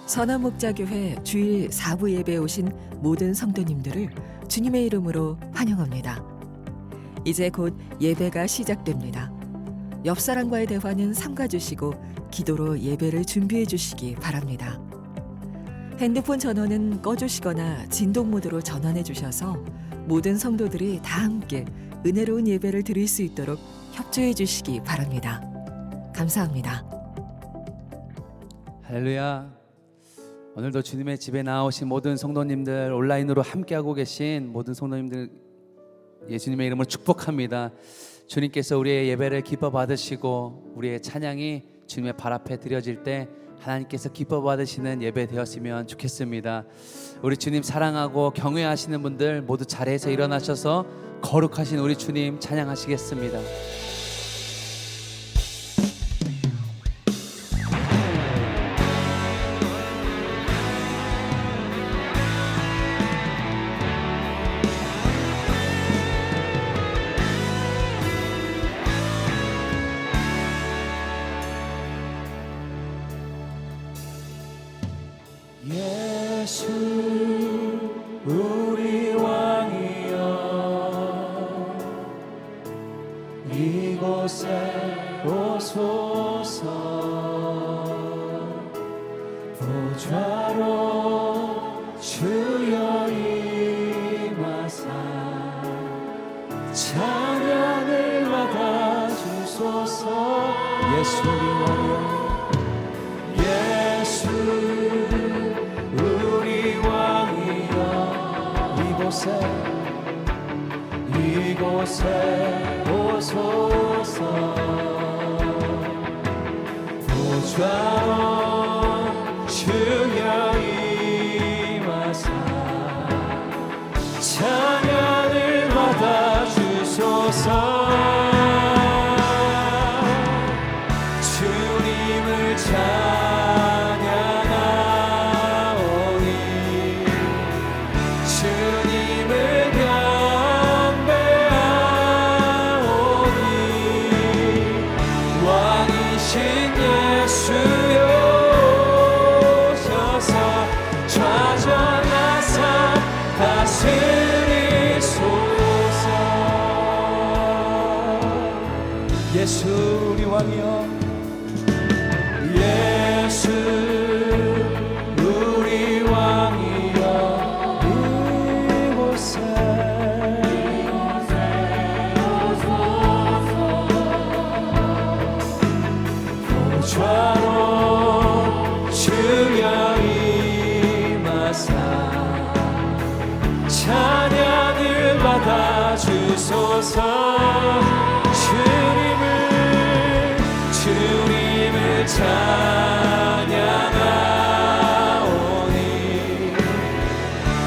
선화목자교회 주일 4부 예배에 오신 모든 성도님들을 주님의 이름으로 환영합니다. 이제 곧 예배가 시작됩니다. 옆 사람과의 대화는 삼가주시고 기도로 예배를 준비해 주시기 바랍니다. 핸드폰 전원은 꺼주시거나 진동 모드로 전환해 주셔서 모든 성도들이 다 함께 은혜로운 예배를 드릴 수 있도록 협조해 주시기 바랍니다. 감사합니다. 할렐루야. 오늘도 주님의 집에 나오신 모든 성도님들, 온라인으로 함께하고 계신 모든 성도님들 예수님의 이름으로 축복합니다. 주님께서 우리의 예배를 기뻐 받으시고 우리의 찬양이 주님의 발 앞에 드려질 때 하나님께서 기뻐 받으시는 예배 되었으면 좋겠습니다. 우리 주님 사랑하고 경외하시는 분들 모두 자리에서 일어나셔서 거룩하신 우리 주님 찬양하시겠습니다. 예수 우리 왕이여 이곳에 오소서 보좌로 주여 임하사 찬양을 받아주소서. 예수 우리 왕이여 예수 이곳에 오소서 보좌로 주여 임하사 찬양을 받아주소서. 주님을 찬양하오니 주님을 왕이신 예수여 오셔서 좌전하사 다스리소서. 예수 우리 왕이여 예수 우리 왕이여 이곳에 보좌로 주여 임하사 찬양을 받아주소서. 주님을 찬양하오니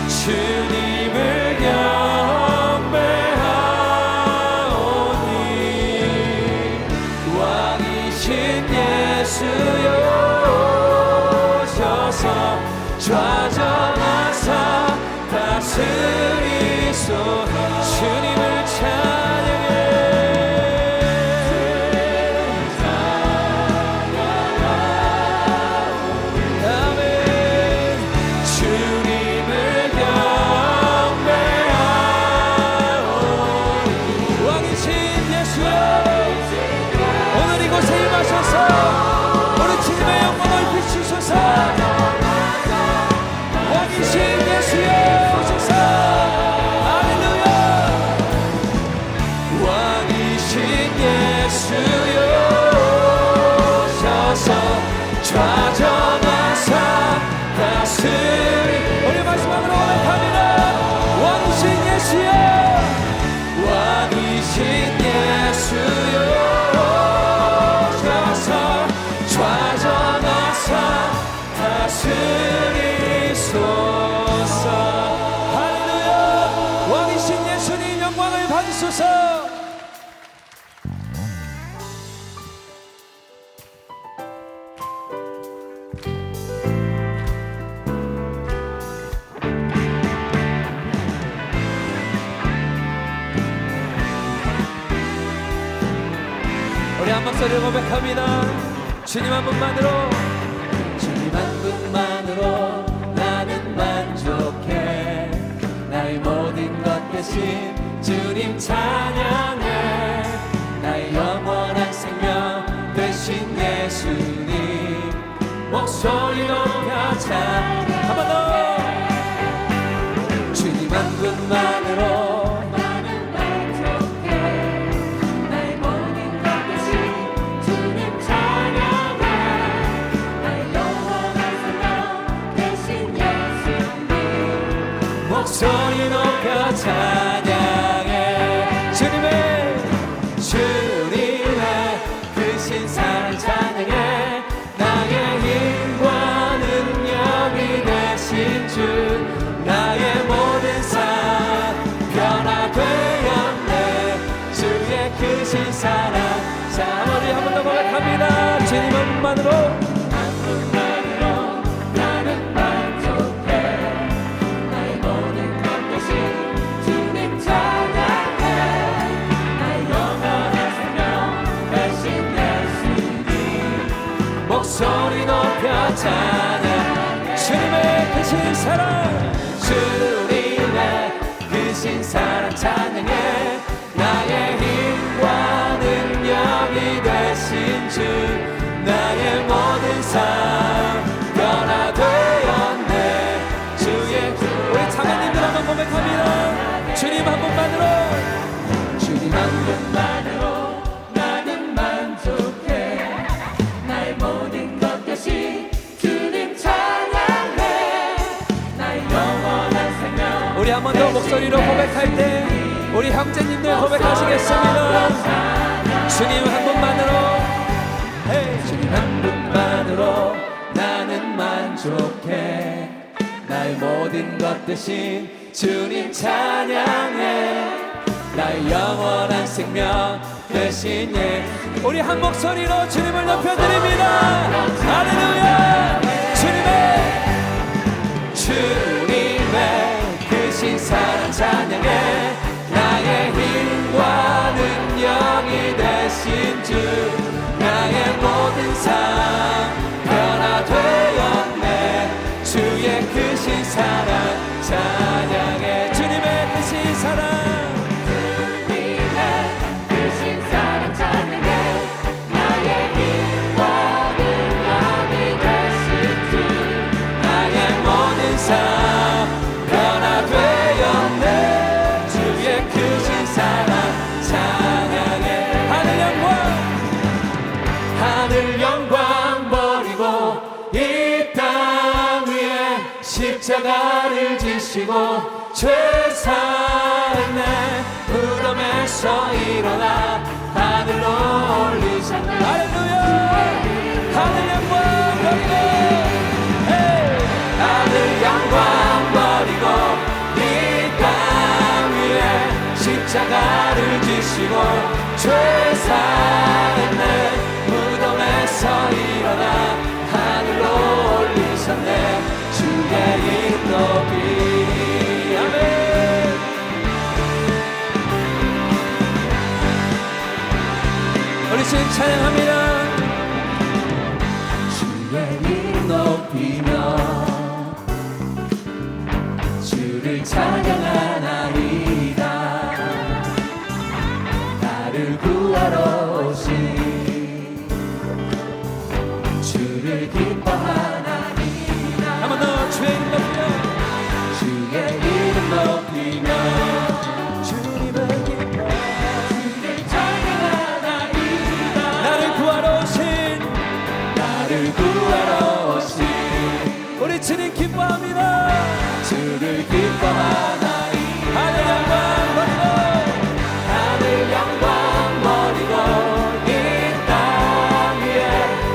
주님을 경배하오니 왕이신 예수여 오셔서 좌전하사 다스리소서. 주님을 찬양해 아멘. 주님을 경배하오니 왕이신 예수여 오늘 이곳에 임하셔서 우리 주님의 영광을 비추소서. 왕이신 예수여 오소서. 할렐루야. 왕이신 예수여 오셔서 좌전하사 다스리. 우리 마지막으로 고백합니다. 왕이신 예수여 왕이신 예수여 좌전하사 다스리소서. 할렐루야. 왕이신 예수님 영광을 받으소서. 우리 한 목소리로 고백합니다. 주님 한 분만으로 주님 한 분만으로 나는 만족해. 나의 모든 것 대신 주님 찬양해. 나의 영원한 생명 되신 예수님 목소리 높여 찬양. 한 번 더. 주님 한 분만으로 나는 만족해. 나의 모든 것 대신 주님 찬양해. 나의 영원한 생명 대신 예수님 목소리 높여 찬양해. 주님의 크신 사랑 찬양해. 나의 힘과 능력이 되신 주 나의 모든 삶 변화되었네. 주의 크신 사랑. 자 우리 한 번 더 고백합니다. 주님 한 분만으로 나는 만족해. 나의 모든 것 대신 주님 찬양해. 나의 영원한 생명 대신 예수님 목소리 높여 찬양. 주님의 크신 사랑. 주님의 크신 사랑 찬양해. 나의 힘과 능력이 되신 주 나의 모든 삶 변화되었네. 주의 우리 장로님들 한번 고백합니다. 주님 한 분만으로 주님 한 분만으로 나는 만족해. 나의 모든 것 대신 주님 찬양해. 나의 영원한 생명 우리 한 번 더 목소리로 고백할 때 우리 형제님들 고백하시겠습니다. 주님 한 분만으로 주님 한 분만으로 나는 만족해. 나의 모든 것 대신 주님 찬양해. 나의 영원한 생명 대신 우리 한 목소리로 주님을 높여드립니다. 할렐루야. 주님의 크신 사랑 찬양해. 나의 힘과 능력이 되신 주 나의 모든 삶 변화되었네. 주의 크신 사랑 찬양해. 주님의 크신 사랑. 주님의 크신 사랑 찬양해. 나의 힘과 능력이 되신 주 나의 모든 삶 변화되었네. 주의 크신 사랑 찬양해. 하늘 영광 버리고 이 땅 위에 십자가를 지시고 죄사했네. 무덤에서 일어나 하늘로 올리셨네. 할렐루야. 하늘 영광 버리고 하늘 영광 버리고 이 땅 위에 십자가를 지시고 죄사했네. 무덤에서 일어나 하늘로 올리셨네. 주의 이름 높이 아멘. 우리 지금 찬양합니다. 주의 이름 높이며 주를 찬양하나이다. 나를 구하러 오신 주를 기뻐하나이다. 한 번 더 주의 이름 높이며 주의 이름 높이며 주님을 기뻐하나이다. 주를 찬양하나이다. 나를 구하러 오신 우리 주님 기뻐합니다. 주를 기뻐하나이다. 하늘 영광 버리고 하늘 영광 버리고 이 땅 위에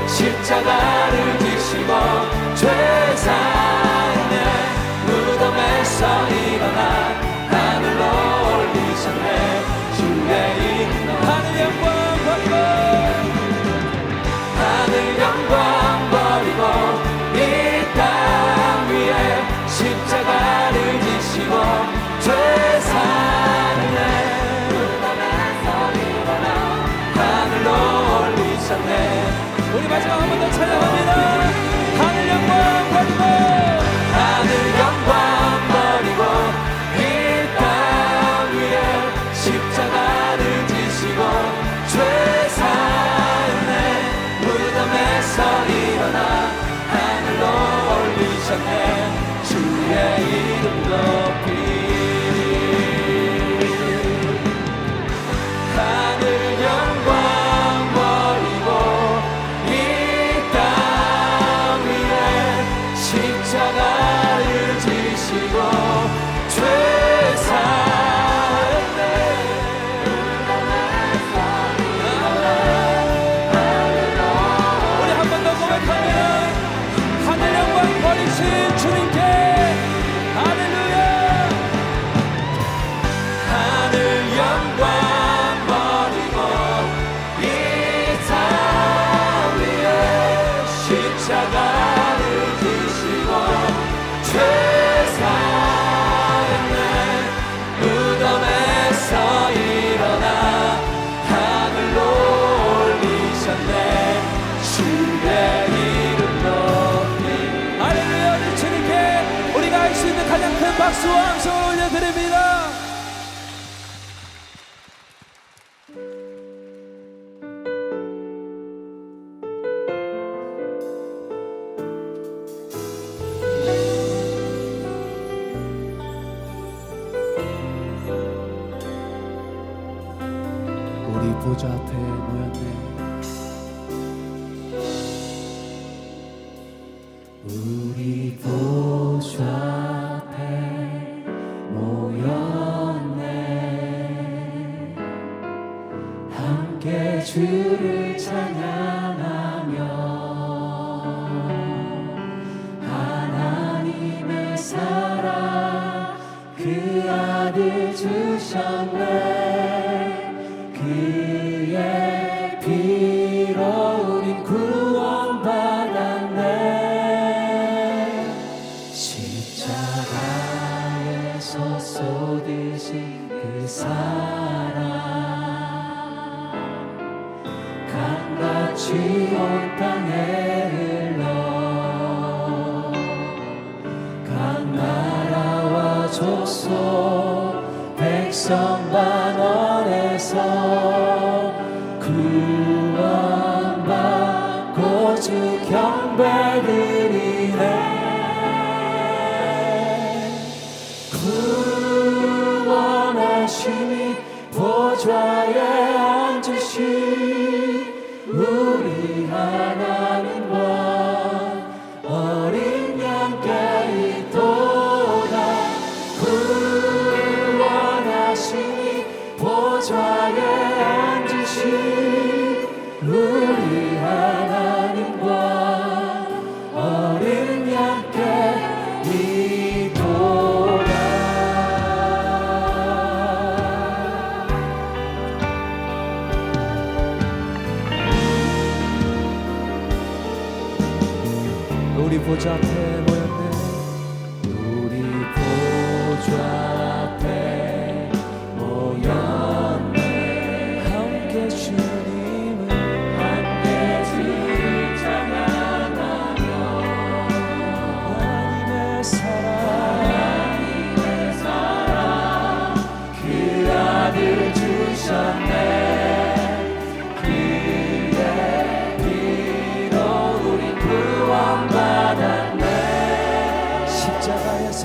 십자가를 지시고 죄사했네. 무덤에서 일어나 하늘로 올리셨네. 주의 이름 하늘 영광 버리고 하늘 영광 버리고 이 땅 위에 십자가를 지시고 죄사했네. 무덤에서 일어나 하늘로 올리셨네. 우리 마지막 한 번 더 찬양합니다. 하늘 영광 버리고 하늘 영광 버리고 이 땅 위에 십자가를 지시고 죄 사함의 무덤에서 일어나 하늘로 올리셨네 주의 이름 높이 하늘 영광 버리고 이 땅 위에 십자가를 지시고 죄 사함의 우리 한 번 더 고백합니다. 하늘 영광 버리신 주님께 할렐루야. 하늘 영광 버리고 이 땅 위에 십자가를 지시고 죄 사함의 무덤에서 일어나 하늘로 올리셨네 주의 이름 높이 할렐루야. 우리 주님께 우리가 할 수 있는 가장 큰 박수와 함성을 올려드립니다. 우리 보좌 앞에 모였네. 우리 보좌 앞에 모였네 함께 주를 찬양하며 하나님의 사랑 그 아들 주셨네 그의 피로 우린 구원받았네 십자가에서 쏟으신 그 사랑 강같이 온 땅에 흘러 각 나라와 족속 백성 반원에서 구원받고 주 경배드리네 구원하심이 보좌에 앉으신 우리 하나님과 어린 양께 있도다 구원하심이 보좌에 앉으신 우리 하나님과 어린 양께 있도다 우리 보좌 앞에 모였네 우리 보좌 앞에 모였네 함께 주님을 함께 주를 찬양하며 하나님의 사랑 그 아들 주셨네 그의 피로 우리 구원받았네 십자가에서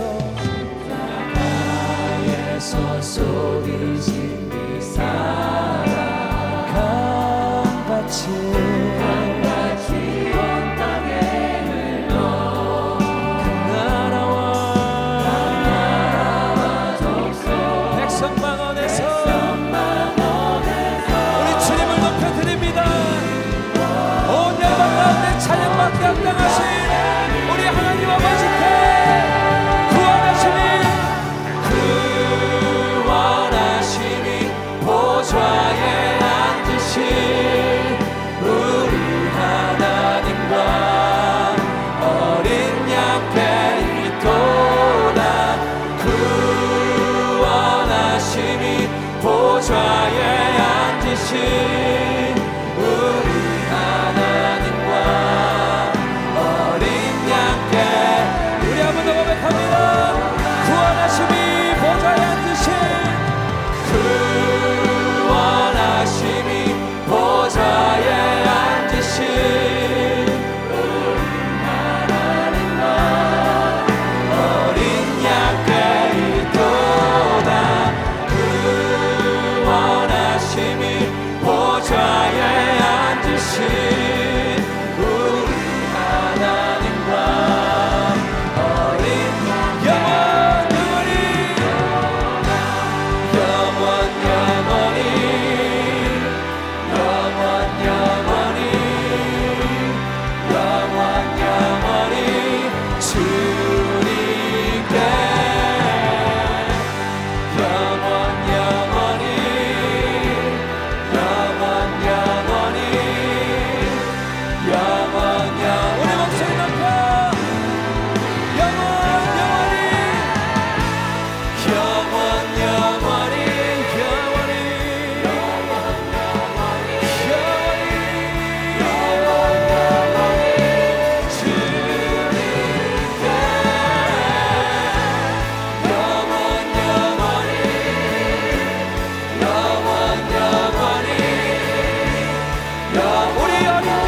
쏟으신 그 사랑 강같이 온 땅에 흘러 각 나라와 족속 백성 만원에서 우리 주님을 높여드립니다. 온 열방 가운데 찬양받게 합당하신 우리 하나님 아버지께 구원하심이 구원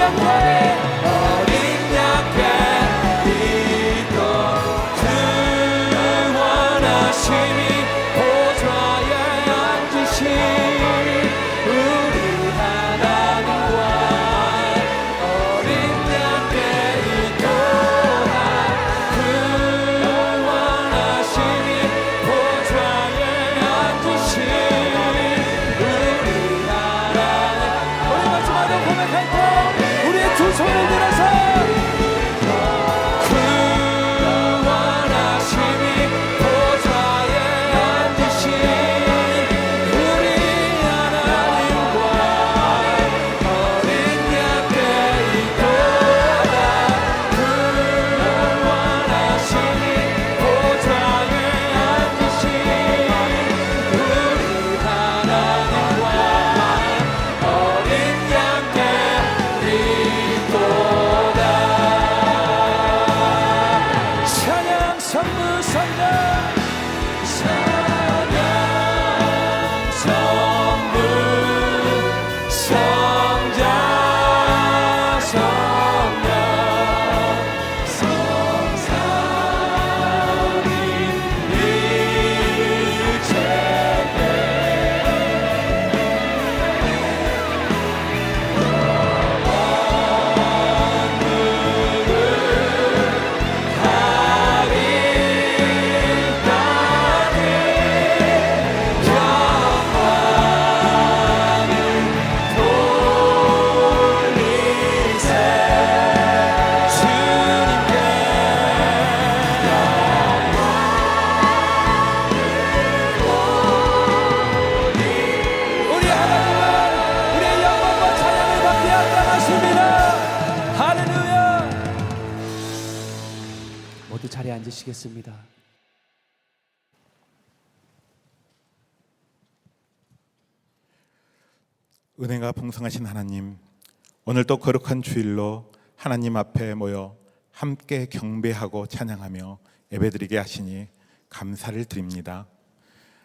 영광의 어린 양께 믿고 주 원하심이 보좌에 앉으신 우리 하나님과 어린 양께 있도다 그 원하심이 보좌에 앉으신 우리 하나님 우리 마지막으로 고백할 때 우리의 두 손을 들어서 그 원하심이 보좌에 앉으신 우리 하나님과 어린 양께 있도다 그 원하심이 보좌에 앉으신 우리 하나님과 어린 양께 있도다 찬양 선물 선자 찬양 선물 성자 성령 성삼위 일체계 우리 하나님은 우리의 영광과 찬양을 받게 합당하십니다. 할렐루야. 모두 자리에 앉으시겠습니다. 은혜가 풍성하신 하나님, 오늘도 거룩한 주일로 하나님 앞에 모여 함께 경배하고 찬양하며 예배드리게 하시니 감사를 드립니다.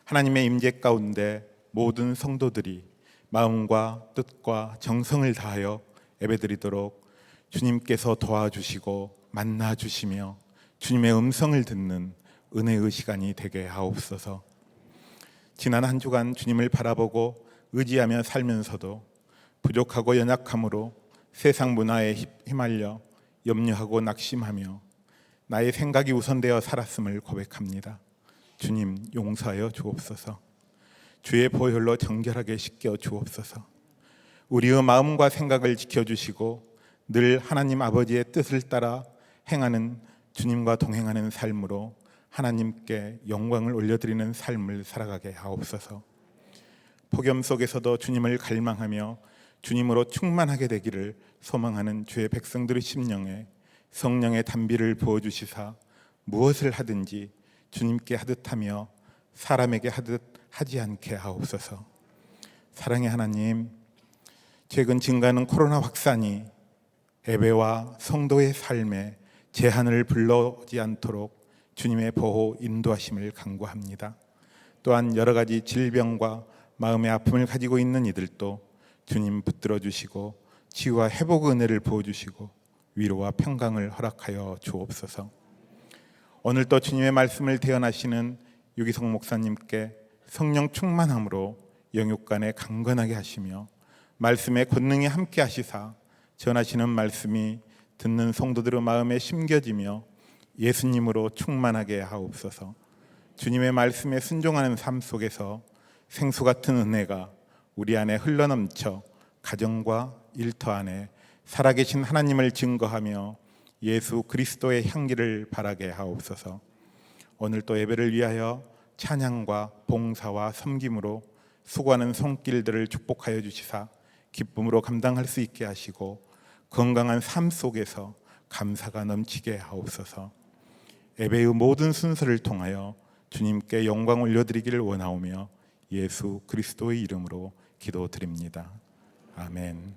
하나님의 임재 가운데 모든 성도들이 마음과 뜻과 정성을 다하여 예배드리도록 주님께서 도와주시고 만나주시며 주님의 음성을 듣는 은혜의 시간이 되게 하옵소서. 지난 한 주간 주님을 바라보고 의지하며 살면서도 부족하고 연약함으로 세상 문화에 휘말려 염려하고 낙심하며 나의 생각이 우선되어 살았음을 고백합니다. 주님 용서하여 주옵소서. 주의 보혈로 정결하게 씻겨 주옵소서. 우리의 마음과 생각을 지켜주시고 늘 하나님 아버지의 뜻을 따라 행하는 주님과 동행하는 삶으로 하나님께 영광을 올려드리는 삶을 살아가게 하옵소서. 폭염 속에서도 주님을 갈망하며 주님으로 충만하게 되기를 소망하는 주의 백성들의 심령에 성령의 단비를 부어주시사 무엇을 하든지 주님께 하듯 하며 사람에게 하듯 하지 않게 하옵소서. 사랑의 하나님, 최근 증가하는 코로나 확산이 예배와 성도의 삶에 제한을 불러오지 않도록 주님의 보호 인도하심을 간구합니다. 또한 여러 가지 질병과 마음의 아픔을 가지고 있는 이들도 주님 붙들어 주시고 치유와 회복의 은혜를 부어주시고 위로와 평강을 허락하여 주옵소서. 오늘도 주님의 말씀을 대언하시는 유기성 목사님께 성령 충만함으로 영육간에 강건하게 하시며 말씀의 권능이 함께 하시사 전하시는 말씀이 듣는 성도들의 마음에 심겨지며 예수님으로 충만하게 하옵소서. 주님의 말씀에 순종하는 삶 속에서 생수 같은 은혜가 우리 안에 흘러넘쳐 가정과 일터 안에 살아계신 하나님을 증거하며 예수 그리스도의 향기를 바라게 하옵소서. 오늘 또 예배를 위하여 찬양과 봉사와 섬김으로 수고하는 손길들을 축복하여 주시사 기쁨으로 감당할 수 있게 하시고 건강한 삶 속에서 감사가 넘치게 하옵소서. 예배의 모든 순서를 통하여 주님께 영광 올려드리기를 원하오며 예수 그리스도의 이름으로 기도드립니다. 아멘.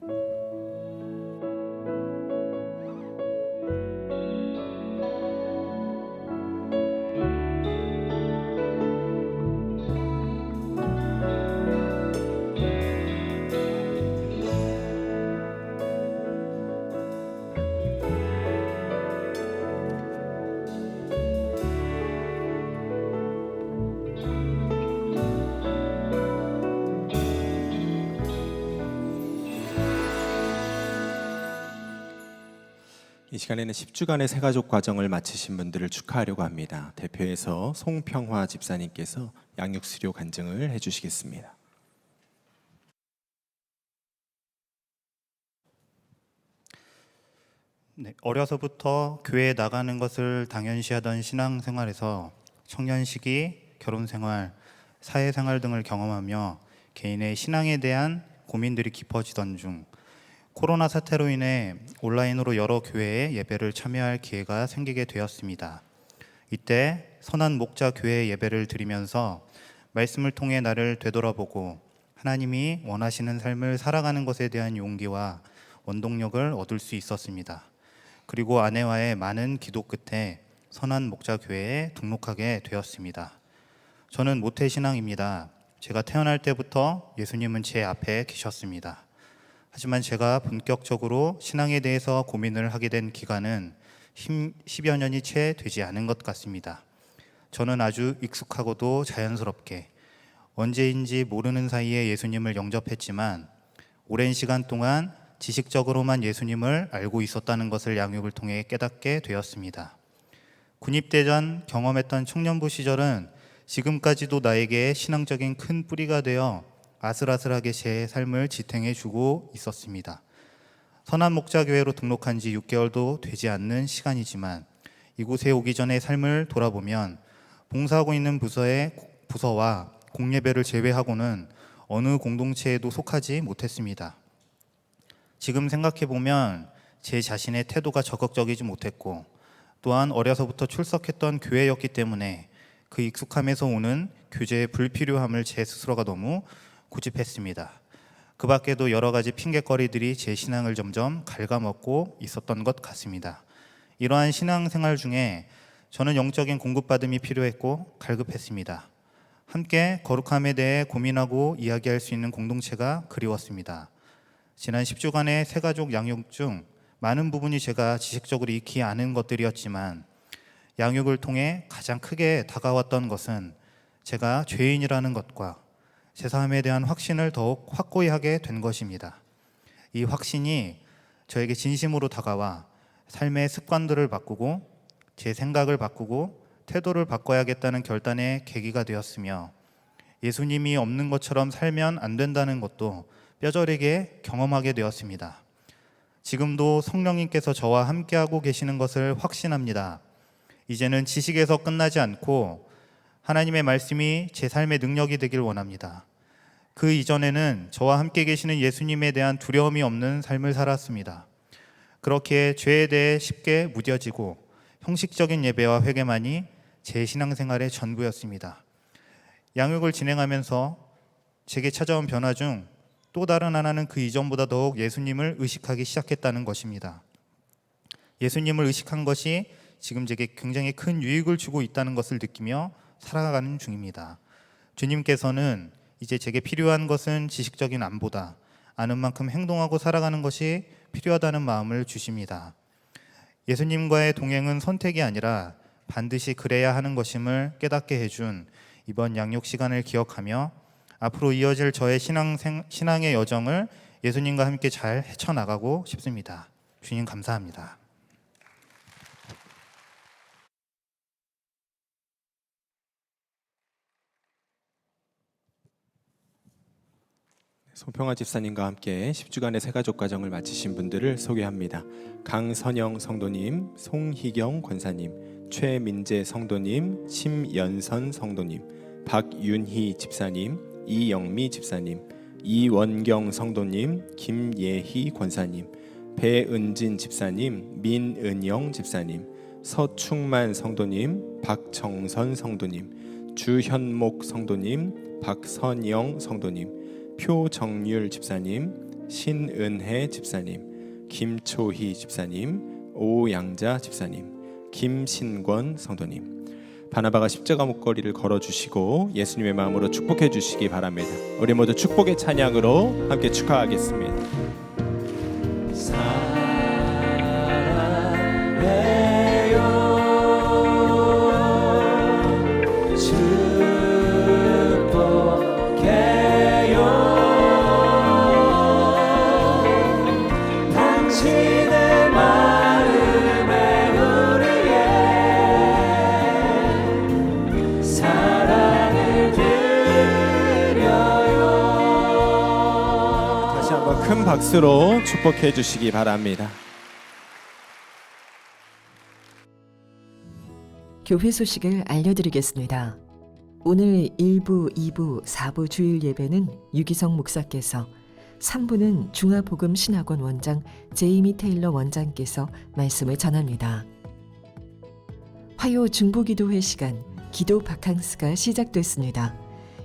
이 시간에는 10주간의 새가족 과정을 마치신 분들을 축하하려고 합니다. 대표해서 송평화 집사님께서 양육수료 간증을 해주시겠습니다. 네, 어려서부터 교회에 나가는 것을 당연시하던 신앙생활에서 청년 시기, 결혼생활, 사회생활 등을 경험하며 개인의 신앙에 대한 고민들이 깊어지던 중 코로나 사태로 인해 온라인으로 여러 교회에 예배를 참여할 기회가 생기게 되었습니다. 이때 선한 목자 교회 예배를 드리면서 말씀을 통해 나를 되돌아보고 하나님이 원하시는 삶을 살아가는 것에 대한 용기와 원동력을 얻을 수 있었습니다. 그리고 아내와의 많은 기도 끝에 선한 목자 교회에 등록하게 되었습니다. 저는 모태신앙입니다. 제가 태어날 때부터 예수님은 제 앞에 계셨습니다. 하지만 제가 본격적으로 신앙에 대해서 고민을 하게 된 기간은 10여 년이 채 되지 않은 것 같습니다. 저는 아주 익숙하고도 자연스럽게 언제인지 모르는 사이에 예수님을 영접했지만 오랜 시간 동안 지식적으로만 예수님을 알고 있었다는 것을 양육을 통해 깨닫게 되었습니다. 군입대 전 경험했던 청년부 시절은 지금까지도 나에게 신앙적인 큰 뿌리가 되어 아슬아슬하게 제 삶을 지탱해 주고 있었습니다. 선한 목자교회로 등록한 지 6개월도 되지 않는 시간이지만 이곳에 오기 전의 삶을 돌아보면 봉사하고 있는 부서와 공예배를 제외하고는 어느 공동체에도 속하지 못했습니다. 지금 생각해보면 제 자신의 태도가 적극적이지 못했고 또한 어려서부터 출석했던 교회였기 때문에 그 익숙함에서 오는 교제의 불필요함을 제 스스로가 너무 고집했습니다. 그 밖에도 여러 가지 핑계거리들이 제 신앙을 점점 갉아먹고 있었던 것 같습니다. 이러한 신앙생활 중에 저는 영적인 공급받음이 필요했고 갈급했습니다. 함께 거룩함에 대해 고민하고 이야기할 수 있는 공동체가 그리웠습니다. 지난 10주간의 새가족 양육 중 많은 부분이 제가 지식적으로 익히 아는 것들이었지만 양육을 통해 가장 크게 다가왔던 것은 제가 죄인이라는 것과 제 삶에 대한 확신을 더욱 확고히 하게 된 것입니다. 이 확신이 저에게 진심으로 다가와 삶의 습관들을 바꾸고 제 생각을 바꾸고 태도를 바꿔야겠다는 결단의 계기가 되었으며 예수님이 없는 것처럼 살면 안 된다는 것도 뼈저리게 경험하게 되었습니다. 지금도 성령님께서 저와 함께하고 계시는 것을 확신합니다. 이제는 지식에서 끝나지 않고 하나님의 말씀이 제 삶의 능력이 되길 원합니다. 그 이전에는 저와 함께 계시는 예수님에 대한 두려움이 없는 삶을 살았습니다. 그렇게 죄에 대해 쉽게 무뎌지고 형식적인 예배와 회개만이 제 신앙생활의 전부였습니다. 양육을 진행하면서 제게 찾아온 변화 중 또 다른 하나는 그 이전보다 더욱 예수님을 의식하기 시작했다는 것입니다. 예수님을 의식한 것이 지금 제게 굉장히 큰 유익을 주고 있다는 것을 느끼며 살아가는 중입니다. 주님께서는 이제 제게 필요한 것은 지식적인 안보다 아는 만큼 행동하고 살아가는 것이 필요하다는 마음을 주십니다. 예수님과의 동행은 선택이 아니라 반드시 그래야 하는 것임을 깨닫게 해준 이번 양육 시간을 기억하며 앞으로 이어질 저의 신앙의 여정을 예수님과 함께 잘 헤쳐나가고 싶습니다. 주님 감사합니다. 송평화 집사님과 함께 10주간의 새가족 과정을 마치신 분들을 소개합니다. 강선영 성도님, 송희경 권사님, 최민재 성도님, 심연선 성도님, 박윤희 집사님, 이영미 집사님, 이원경 성도님, 김예희 권사님, 배은진 집사님, 민은영 집사님, 서충만 성도님, 박정선 성도님, 주현목 성도님, 박선영 성도님, 표정률 집사님, 신은혜 집사님, 김초희 집사님, 오양자 집사님, 김신권 성도님, 바나바가 십자가 목걸이를 걸어주시고 예수님의 마음으로 축복해 주시기 바랍니다. 우리 모두 축복의 찬양으로 함께 축하하겠습니다. 당신의 마음 박수로 축복해 주시기 바랍니다. 교회 소식을 알려드리겠습니다. 오늘 1부, 2부, 4부 주일 예배는 유기성 목사께서, 3부는 중화복음신학원 원장 제이미 테일러 원장께서 말씀을 전합니다. 화요 중보기도회 시간 기도 바캉스가 시작됐습니다.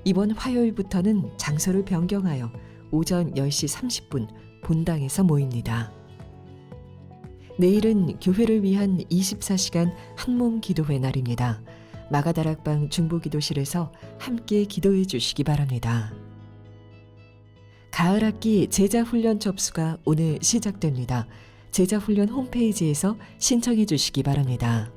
이번 화요일부터는 장소를 변경하여 오전 10시 30분 본당에서 모입니다. 내일은 교회를 위한 24시간 한몸 기도회 날입니다. 마가다락방 중보기도실에서 함께 기도해 주시기 바랍니다. 가을학기 제자훈련 접수가 오늘 시작됩니다. 제자훈련 홈페이지에서 신청해 주시기 바랍니다.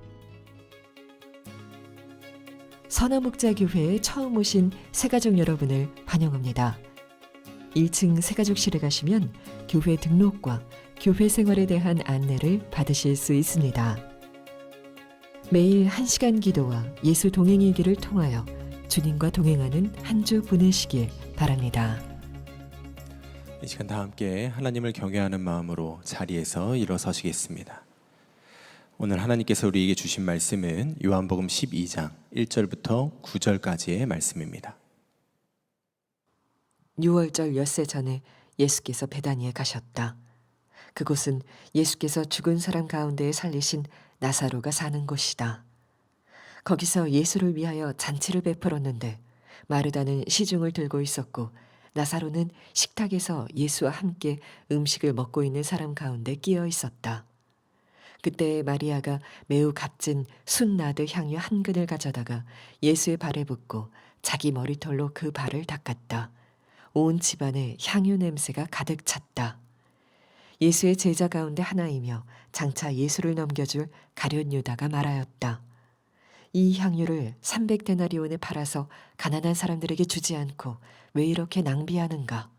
선화목자교회에 처음 오신 새가족 여러분을 환영합니다. 1층 새가족실에 가시면 교회 등록과 교회 생활에 대한 안내를 받으실 수 있습니다. 매일 1시간 기도와 예수 동행일기를 통하여 주님과 동행하는 한 주 보내시길 바랍니다. 이 시간 다 함께 하나님을 경외하는 마음으로 자리에서 일어서시겠습니다. 오늘 하나님께서 우리에게 주신 말씀은 요한복음 12장 1절부터 9절까지의 말씀입니다. 6월절 엿새 전에 예수께서 베다니에 가셨다. 그곳은 예수께서 죽은 사람 가운데에 살리신 나사로가 사는 곳이다. 거기서 예수를 위하여 잔치를 베풀었는데 마르다는 시중을 들고 있었고 나사로는 식탁에서 예수와 함께 음식을 먹고 있는 사람 가운데 끼어 있었다. 그때 마리아가 매우 값진 순나드 향유 한 근을 가져다가 예수의 발에 붓고 자기 머리털로 그 발을 닦았다. 온 집안에 향유 냄새가 가득 찼다. 예수의 제자 가운데 하나이며 장차 예수를 넘겨줄 가룟 유다가 말하였다. 이 향유를 300데나리온에 팔아서 가난한 사람들에게 주지 않고 왜 이렇게 낭비하는가?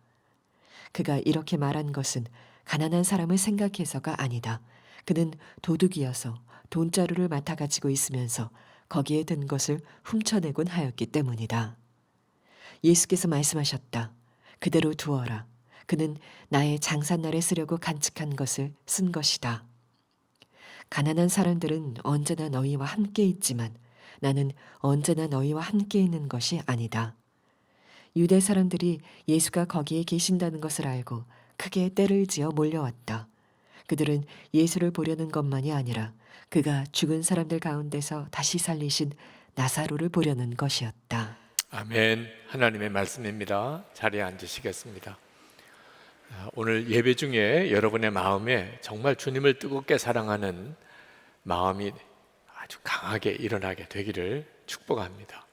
그가 이렇게 말한 것은 가난한 사람을 생각해서가 아니다. 그는 도둑이어서 돈자루를 맡아 가지고 있으면서 거기에 든 것을 훔쳐내곤 하였기 때문이다. 예수께서 말씀하셨다. 그대로 두어라. 그는 나의 장산날에 쓰려고 간직한 것을 쓴 것이다. 가난한 사람들은 언제나 너희와 함께 있지만 나는 언제나 너희와 함께 있는 것이 아니다. 유대 사람들이 예수가 거기에 계신다는 것을 알고 크게 떼를 지어 몰려왔다. 그들은 예수를 보려는 것만이 아니라 그가 죽은 사람들 가운데서 다시 살리신 나사로를 보려는 것이었다. 아멘. 하나님의 말씀입니다. 자리에 앉으시겠습니다. 오늘 예배 중에 여러분의 마음에 정말 주님을 뜨겁게 사랑하는 마음이 아주 강하게 일어나게 되기를 축복합니다.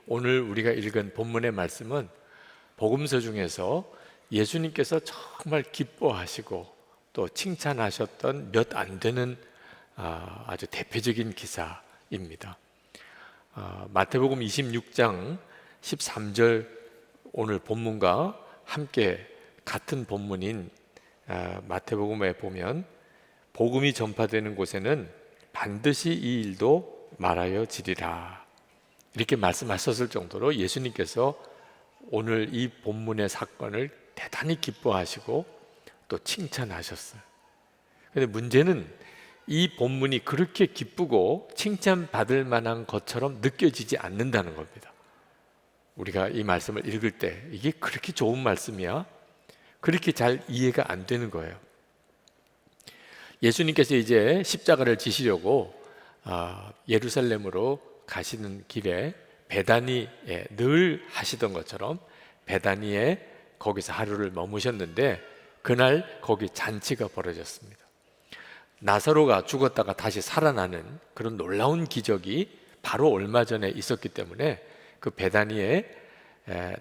오늘 우리가 읽은 본문의 말씀은 복음서 중에서 예수님께서 정말 기뻐하시고 또 칭찬하셨던 몇 안 되는 아주 대표적인 기사입니다. 마태복음 26장 13절 오늘 본문과 함께 같은 본문인 마태복음에 보면 복음이 전파되는 곳에는 반드시 이 일도 말하여지리라 이렇게 말씀하셨을 정도로 예수님께서 오늘 이 본문의 사건을 대단히 기뻐하시고 또 칭찬하셨어요. 그런데 문제는 이 본문이 그렇게 기쁘고 칭찬받을 만한 것처럼 느껴지지 않는다는 겁니다. 우리가 이 말씀을 읽을 때 이게 그렇게 좋은 말씀이야? 그렇게 잘 이해가 안 되는 거예요. 예수님께서 이제 십자가를 지시려고 예루살렘으로 가시는 길에 베다니에 늘 하시던 것처럼 베다니에 거기서 하루를 머무셨는데 그날 거기 잔치가 벌어졌습니다. 나사로가 죽었다가 다시 살아나는 그런 놀라운 기적이 바로 얼마 전에 있었기 때문에 그 베다니에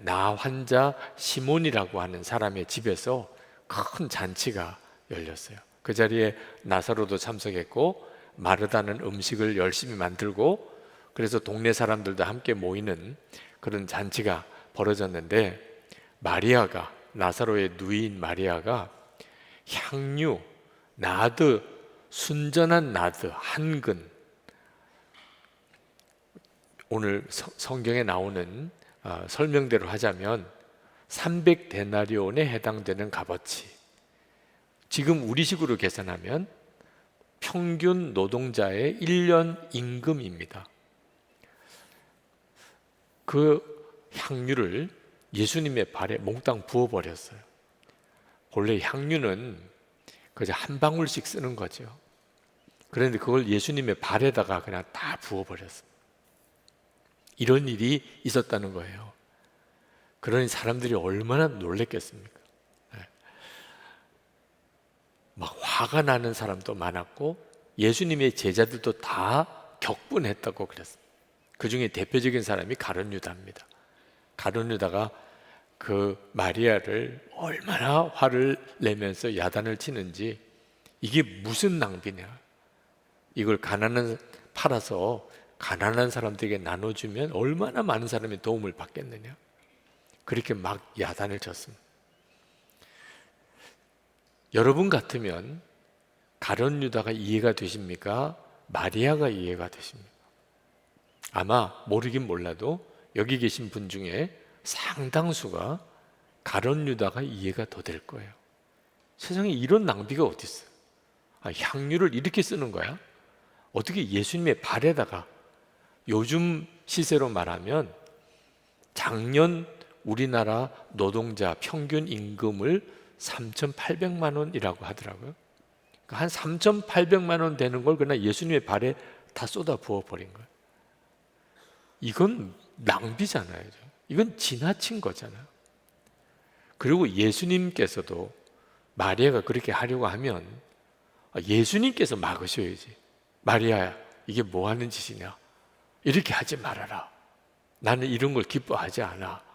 나 환자 시몬이라고 하는 사람의 집에서 큰 잔치가 열렸어요. 그 자리에 나사로도 참석했고 마르다는 음식을 열심히 만들고 그래서 동네 사람들도 함께 모이는 그런 잔치가 벌어졌는데 마리아가 나사로의 누이인 마리아가 향유, 나드, 순전한 나드 한 근 오늘 성경에 나오는 설명대로 하자면 300데나리온에 해당되는 값어치 지금 우리식으로 계산하면 평균 노동자의 1년 임금입니다. 그 향유를 예수님의 발에 몽땅 부어버렸어요. 원래 향유는 그저 한 방울씩 쓰는 거죠. 그런데 그걸 예수님의 발에다가 그냥 다 부어버렸어요. 이런 일이 있었다는 거예요. 그러니 사람들이 얼마나 놀랬겠습니까? 막 화가 나는 사람도 많았고 예수님의 제자들도 다 격분했다고 그랬어요. 그 중에 대표적인 사람이 가룟 유다입니다. 가룟 유다가 그 마리아를 얼마나 화를 내면서 야단을 치는지, 이게 무슨 낭비냐, 이걸 팔아서 가난한 사람들에게 나눠주면 얼마나 많은 사람이 도움을 받겠느냐, 그렇게 막 야단을 쳤습니다. 여러분 같으면 가룟 유다가 이해가 되십니까? 마리아가 이해가 되십니까? 아마 모르긴 몰라도 여기 계신 분 중에 상당수가 가룟 유다가 이해가 더 될 거예요. 세상에 이런 낭비가 어디 있어요? 향유를 이렇게 쓰는 거야? 어떻게 예수님의 발에다가, 요즘 시세로 말하면 작년 우리나라 노동자 평균 임금을 3,800만 원이라고 하더라고요. 한 3,800만 원 되는 걸 그냥 예수님의 발에 다 쏟아 부어버린 거예요. 이건 낭비잖아요. 이건 지나친 거잖아요. 그리고 예수님께서도 마리아가 그렇게 하려고 하면 예수님께서 막으셔야지. 마리아야, 이게 뭐 하는 짓이냐? 이렇게 하지 말아라. 나는 이런 걸 기뻐하지 않아.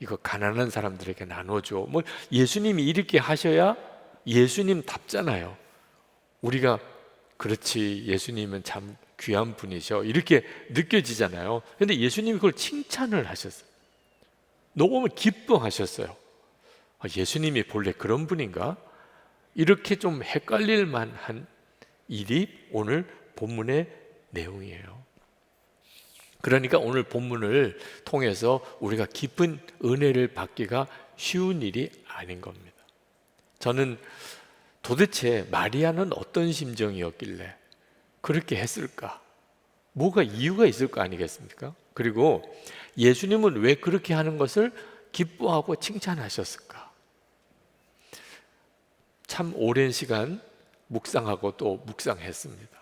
이거 가난한 사람들에게 나눠줘. 뭐 예수님이 이렇게 하셔야 예수님답잖아요. 우리가 그렇지, 예수님은 참 귀한 분이셔, 이렇게 느껴지잖아요. 근데 예수님이 그걸 칭찬을 하셨어요. 너무 기뻐하셨어요. 예수님이 본래 그런 분인가? 이렇게 좀 헷갈릴 만한 일이 오늘 본문의 내용이에요. 그러니까 오늘 본문을 통해서 우리가 깊은 은혜를 받기가 쉬운 일이 아닌 겁니다. 저는 도대체 마리아는 어떤 심정이었길래 그렇게 했을까? 뭐가 이유가 있을 거 아니겠습니까? 그리고 예수님은 왜 그렇게 하는 것을 기뻐하고 칭찬하셨을까? 참 오랜 시간 묵상하고 또 묵상했습니다.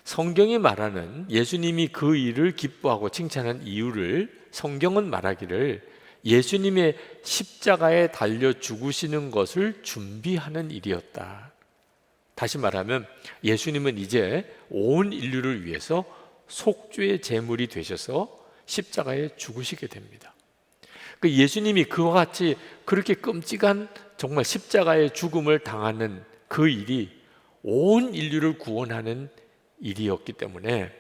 성경이 말하는 예수님이 그 일을 기뻐하고 칭찬한 이유를 성경은 말하기를 예수님의 십자가에 달려 죽으시는 것을 준비하는 일이었다. 다시 말하면 예수님은 이제 온 인류를 위해서 속죄의 제물이 되셔서 십자가에 죽으시게 됩니다. 그 예수님이 그와 같이 그렇게 끔찍한 정말 십자가의 죽음을 당하는 그 일이 온 인류를 구원하는 일이었기 때문에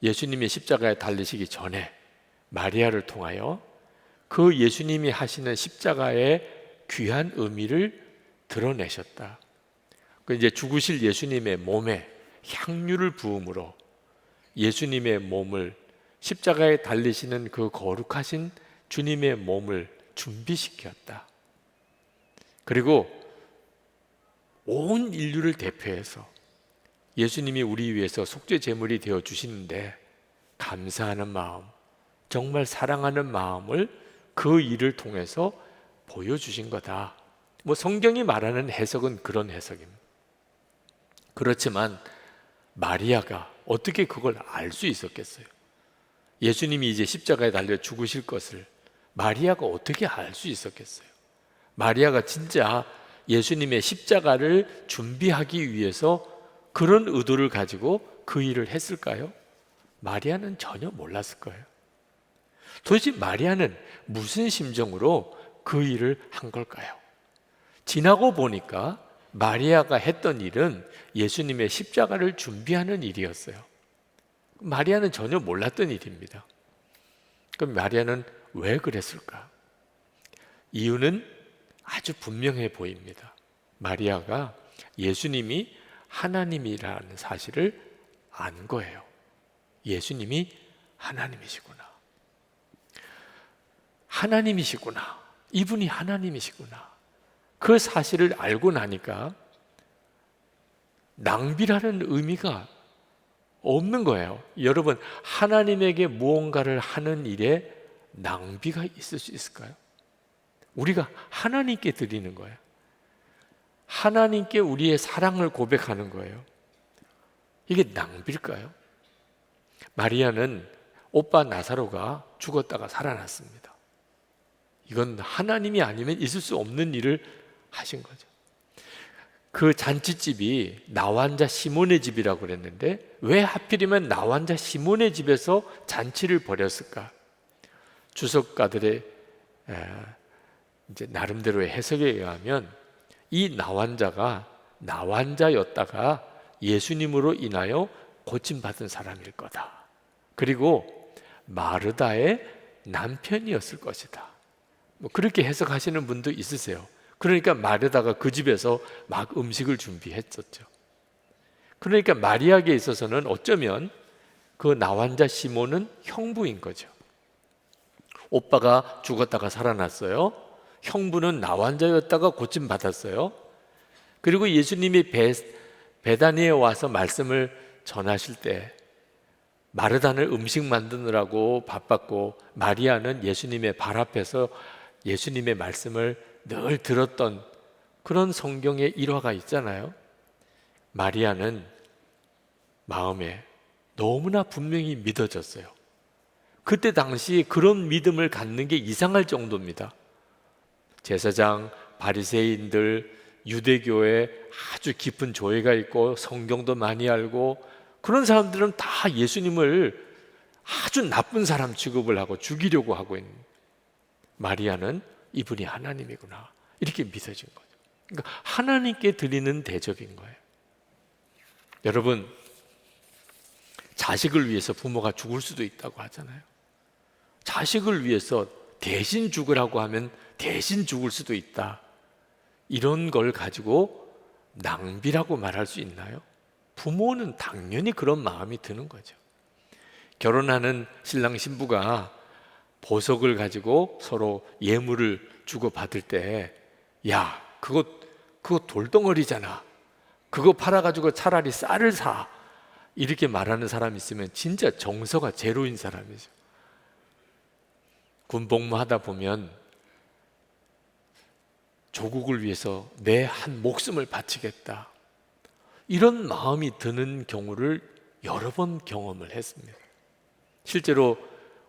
예수님이 십자가에 달리시기 전에 마리아를 통하여 그 예수님이 하시는 십자가의 귀한 의미를 드러내셨다. 그 이제 죽으실 예수님의 몸에 향유를 부음으로 예수님의 몸을, 십자가에 달리시는 그 거룩하신 주님의 몸을 준비시켰다. 그리고 온 인류를 대표해서 예수님이 우리 위해서 속죄 제물이 되어 주시는데 감사하는 마음, 정말 사랑하는 마음을 그 일을 통해서 보여주신 거다. 뭐 성경이 말하는 해석은 그런 해석입니다. 그렇지만 마리아가 어떻게 그걸 알 수 있었겠어요? 예수님이 이제 십자가에 달려 죽으실 것을 마리아가 어떻게 알 수 있었겠어요? 마리아가 진짜 예수님의 십자가를 준비하기 위해서 그런 의도를 가지고 그 일을 했을까요? 마리아는 전혀 몰랐을 거예요. 도대체 마리아는 무슨 심정으로 그 일을 한 걸까요? 지나고 보니까 마리아가 했던 일은 예수님의 십자가를 준비하는 일이었어요. 마리아는 전혀 몰랐던 일입니다. 그럼 마리아는 왜 그랬을까? 이유는 아주 분명해 보입니다. 마리아가 예수님이 하나님이라는 사실을 안 거예요. 예수님이 하나님이시구나. 하나님이시구나. 이분이 하나님이시구나. 그 사실을 알고 나니까 낭비라는 의미가 없는 거예요. 여러분, 하나님에게 무언가를 하는 일에 낭비가 있을 수 있을까요? 우리가 하나님께 드리는 거예요. 하나님께 우리의 사랑을 고백하는 거예요. 이게 낭비일까요? 마리아는 오빠 나사로가 죽었다가 살아났습니다. 이건 하나님이 아니면 있을 수 없는 일을 하신 거죠. 그 잔치집이 나환자 시몬의 집이라고 그랬는데 왜 하필이면 나환자 시몬의 집에서 잔치를 벌였을까? 주석가들의 이제 나름대로의 해석에 의하면 이 나환자가 나환자였다가 예수님으로 인하여 고침받은 사람일 거다. 그리고 마르다의 남편이었을 것이다. 뭐 그렇게 해석하시는 분도 있으세요. 그러니까 마르다가 그 집에서 막 음식을 준비했었죠. 그러니까 마리아에게 있어서는 어쩌면 그 나환자 시몬은 형부인 거죠. 오빠가 죽었다가 살아났어요. 형부는 나환자였다가 고침받았어요. 그리고 예수님이 베다니에 와서 말씀을 전하실 때 마르다는 음식 만드느라고 바빴고 마리아는 예수님의 발 앞에서 예수님의 말씀을 늘 들었던 그런 성경의 일화가 있잖아요. 마리아는 마음에 너무나 분명히 믿어졌어요. 그때 당시 그런 믿음을 갖는 게 이상할 정도입니다. 제사장, 바리새인들, 유대교에 아주 깊은 조예가 있고 성경도 많이 알고 그런 사람들은 다 예수님을 아주 나쁜 사람 취급을 하고 죽이려고 하고 있는, 마리아는 이분이 하나님이구나 이렇게 믿어진 거죠. 그러니까 하나님께 드리는 대접인 거예요. 여러분, 자식을 위해서 부모가 죽을 수도 있다고 하잖아요. 자식을 위해서 대신 죽으라고 하면 대신 죽을 수도 있다. 이런 걸 가지고 낭비라고 말할 수 있나요? 부모는 당연히 그런 마음이 드는 거죠. 결혼하는 신랑 신부가 보석을 가지고 서로 예물을 주고 받을 때, 야, 그거 돌덩어리잖아. 그거 팔아가지고 차라리 쌀을 사. 이렇게 말하는 사람이 있으면 진짜 정서가 제로인 사람이죠. 군복무 하다 보면 조국을 위해서 내 한 목숨을 바치겠다, 이런 마음이 드는 경우를 여러 번 경험을 했습니다. 실제로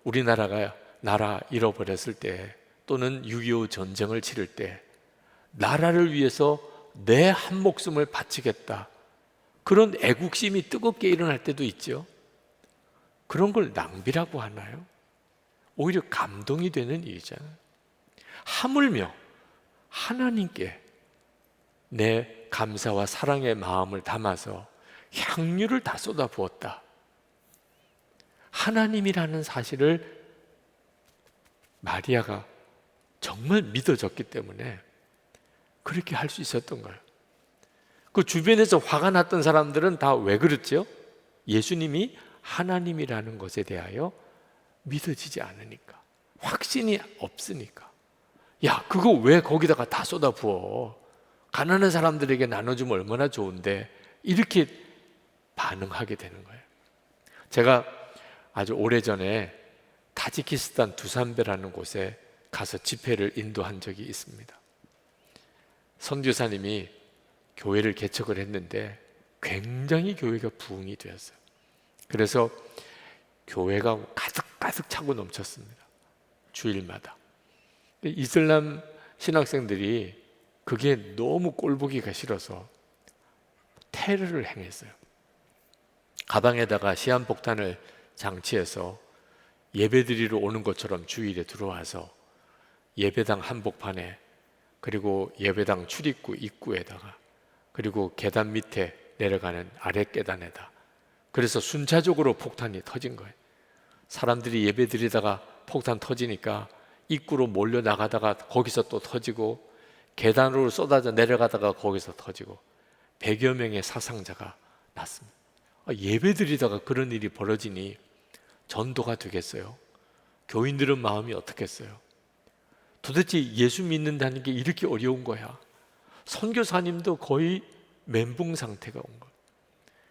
우리나라가 나라 잃어버렸을 때 또는 6.25 전쟁을 치를 때 나라를 위해서 내 한 목숨을 바치겠다, 그런 애국심이 뜨겁게 일어날 때도 있죠. 그런 걸 낭비라고 하나요? 오히려 감동이 되는 일이잖아요. 하물며 하나님께 내 감사와 사랑의 마음을 담아서 향유를 다 쏟아 부었다. 하나님이라는 사실을 마리아가 정말 믿어졌기 때문에 그렇게 할 수 있었던 거예요. 그 주변에서 화가 났던 사람들은 다 왜 그랬죠? 예수님이 하나님이라는 것에 대하여 믿어지지 않으니까, 확신이 없으니까. 야, 그거 왜 거기다가 다 쏟아 부어? 가난한 사람들에게 나눠주면 얼마나 좋은데, 이렇게 반응하게 되는 거예요. 제가 아주 오래전에 타지키스탄 두산베라는 곳에 가서 집회를 인도한 적이 있습니다. 선교사님이 교회를 개척을 했는데 굉장히 교회가 부흥이 되었어요. 그래서 교회가 가득 차고 넘쳤습니다. 주일마다. 이슬람 신학생들이 그게 너무 꼴보기가 싫어서 테러를 행했어요. 가방에다가 시한폭탄을 장치해서 예배드리러 오는 것처럼 주일에 들어와서 예배당 한복판에, 그리고 예배당 출입구 입구에다가, 그리고 계단 밑에 내려가는 아래 계단에다, 그래서 순차적으로 폭탄이 터진 거예요. 사람들이 예배 드리다가 폭탄 터지니까 입구로 몰려 나가다가 거기서 또 터지고, 계단으로 쏟아져 내려가다가 거기서 터지고 100여 명의 사상자가 났습니다. 예배 드리다가 그런 일이 벌어지니 전도가 되겠어요? 교인들은 마음이 어떻겠어요? 도대체 예수 믿는다는 게 이렇게 어려운 거야? 선교사님도 거의 멘붕 상태가 온 거예요.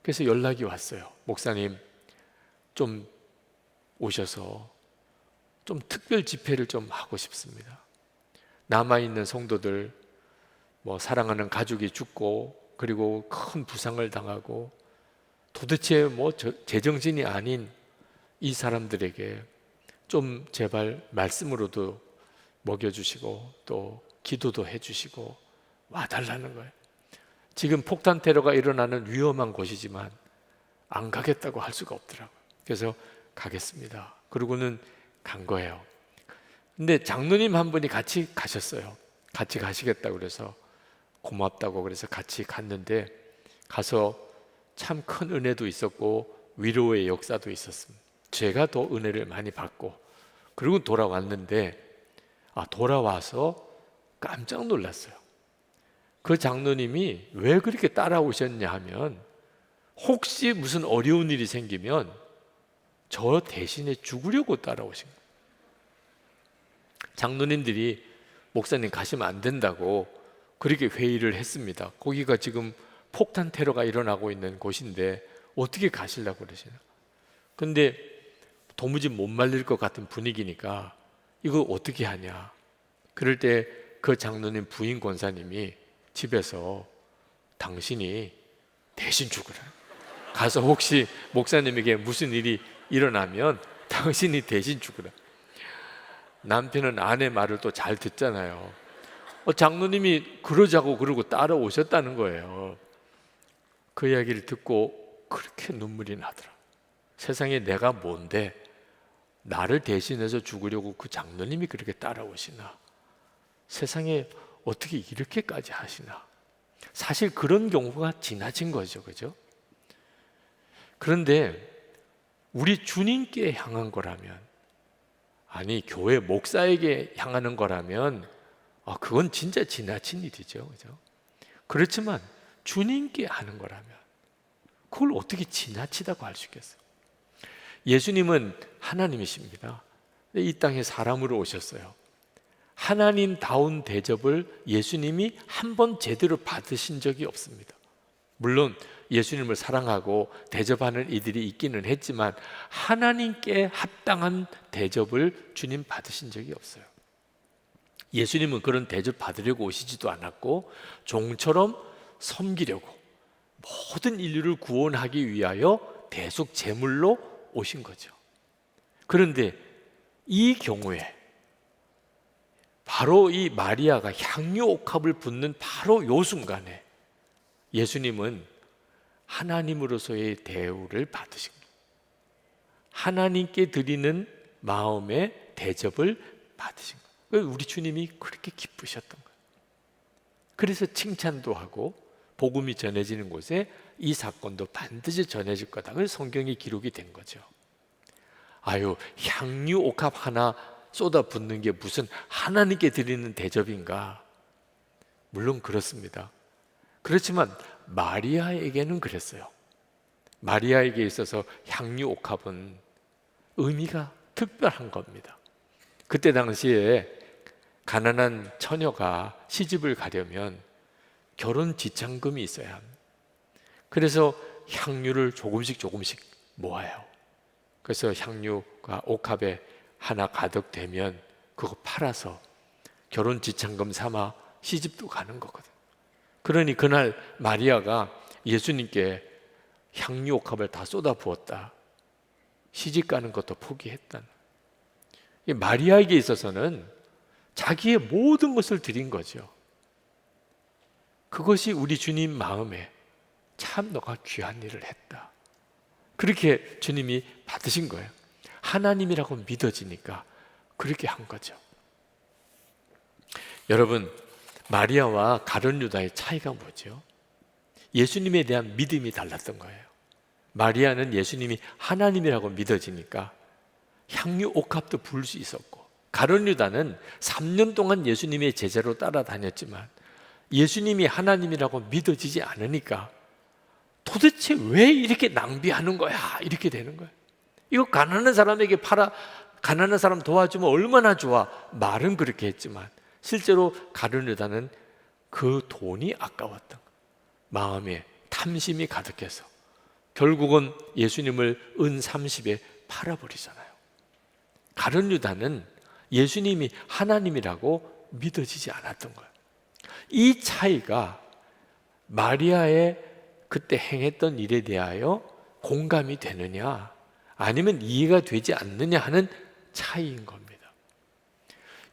그래서 연락이 왔어요. 목사님 좀 오셔서 좀 특별 집회를 좀 하고 싶습니다. 남아있는 성도들, 사랑하는 가족이 죽고 그리고 큰 부상을 당하고 도대체 제정신이 아닌 이 사람들에게 좀 제발 말씀으로도 먹여주시고 또 기도도 해주시고 와달라는 거예요. 지금 폭탄 테러가 일어나는 위험한 곳이지만 안 가겠다고 할 수가 없더라고요. 그래서 가겠습니다. 그러고는 간 거예요. 근데 장로님 한 분이 같이 가셨어요. 같이 가시겠다고 그래서 고맙다고 그래서 같이 갔는데 가서 참 큰 은혜도 있었고 위로의 역사도 있었습니다. 제가 더 은혜를 많이 받고 그리고 돌아왔는데 돌아와서 깜짝 놀랐어요. 그 장로님이 왜 그렇게 따라오셨냐 하면 혹시 무슨 어려운 일이 생기면 저 대신에 죽으려고 따라오신 거예요. 장로님들이 목사님 가시면 안 된다고 그렇게 회의를 했습니다. 거기가 지금 폭탄 테러가 일어나고 있는 곳인데 어떻게 가시려고 그러시나. 근데 도무지 못 말릴 것 같은 분위기니까 이거 어떻게 하냐. 그럴 때 그 장로님 부인 권사님이 집에서 당신이 대신 죽으라. 가서 혹시 목사님에게 무슨 일이 일어나면 당신이 대신 죽으라. 남편은 아내 말을 또 잘 듣잖아요. 장로님이 그러자고 그러고 따라오셨다는 거예요. 그 이야기를 듣고 그렇게 눈물이 나더라. 세상에 내가 뭔데 나를 대신해서 죽으려고 그 장로님이 그렇게 따라오시나. 세상에 어떻게 이렇게까지 하시나. 사실 그런 경우가 지나친 거죠, 그죠? 그런데 우리 주님께 향한 거라면, 아니 교회 목사에게 향하는 거라면 그건 진짜 지나친 일이죠, 그죠? 그렇지만 주님께 하는 거라면 그걸 어떻게 지나치다고 할 수 있겠어요? 예수님은 하나님이십니다. 이 땅에 사람으로 오셨어요. 하나님다운 대접을 예수님이 한 번 제대로 받으신 적이 없습니다. 물론 예수님을 사랑하고 대접하는 이들이 있기는 했지만 하나님께 합당한 대접을 주님 받으신 적이 없어요. 예수님은 그런 대접 받으려고 오시지도 않았고 종처럼 섬기려고 모든 인류를 구원하기 위하여 대속 제물로 오신 거죠. 그런데 이 경우에 바로 이 마리아가 향유 옥합을 붓는 바로 요 순간에 예수님은 하나님으로서의 대우를 받으신 거예요. 하나님께 드리는 마음의 대접을 받으신 거예요. 우리 주님이 그렇게 기쁘셨던 거예요. 그래서 칭찬도 하고 복음이 전해지는 곳에 이 사건도 반드시 전해질 거다. 그래서 성경이 기록이 된 거죠. 향유 옥합 하나 쏟아붓는 게 무슨 하나님께 드리는 대접인가? 물론 그렇습니다. 그렇지만 마리아에게는 그랬어요. 마리아에게 있어서 향유 옥합은 의미가 특별한 겁니다. 그때 당시에 가난한 처녀가 시집을 가려면 결혼 지참금이 있어야 합니다. 그래서 향유를 조금씩 모아요. 그래서 향유가 옥합에 하나 가득 되면 그거 팔아서 결혼 지참금 삼아 시집도 가는 거거든. 그러니 그날 마리아가 예수님께 향유 옥합을 다 쏟아 부었다. 시집 가는 것도 포기했다. 마리아에게 있어서는 자기의 모든 것을 드린 거죠. 그것이 우리 주님 마음에 참 너가 귀한 일을 했다. 그렇게 주님이 받으신 거예요. 하나님이라고 믿어지니까 그렇게 한 거죠. 여러분, 마리아와 가룟 유다의 차이가 뭐죠? 예수님에 대한 믿음이 달랐던 거예요. 마리아는 예수님이 하나님이라고 믿어지니까 향유 옥합도 부을 수 있었고, 가룟 유다는 3년 동안 예수님의 제자로 따라다녔지만 예수님이 하나님이라고 믿어지지 않으니까 도대체 왜 이렇게 낭비하는 거야? 이렇게 되는 거예요. 이거 가난한 사람에게 가난한 사람 도와주면 얼마나 좋아. 말은 그렇게 했지만 실제로 가룟 유다는 그 돈이 아까웠던 거예요. 마음에 탐심이 가득해서 결국은 예수님을 은 30에 팔아버리잖아요. 가룟 유다는 예수님이 하나님이라고 믿어지지 않았던 거예요. 이 차이가 마리아의 그때 행했던 일에 대하여 공감이 되느냐 아니면 이해가 되지 않느냐 하는 차이인 겁니다.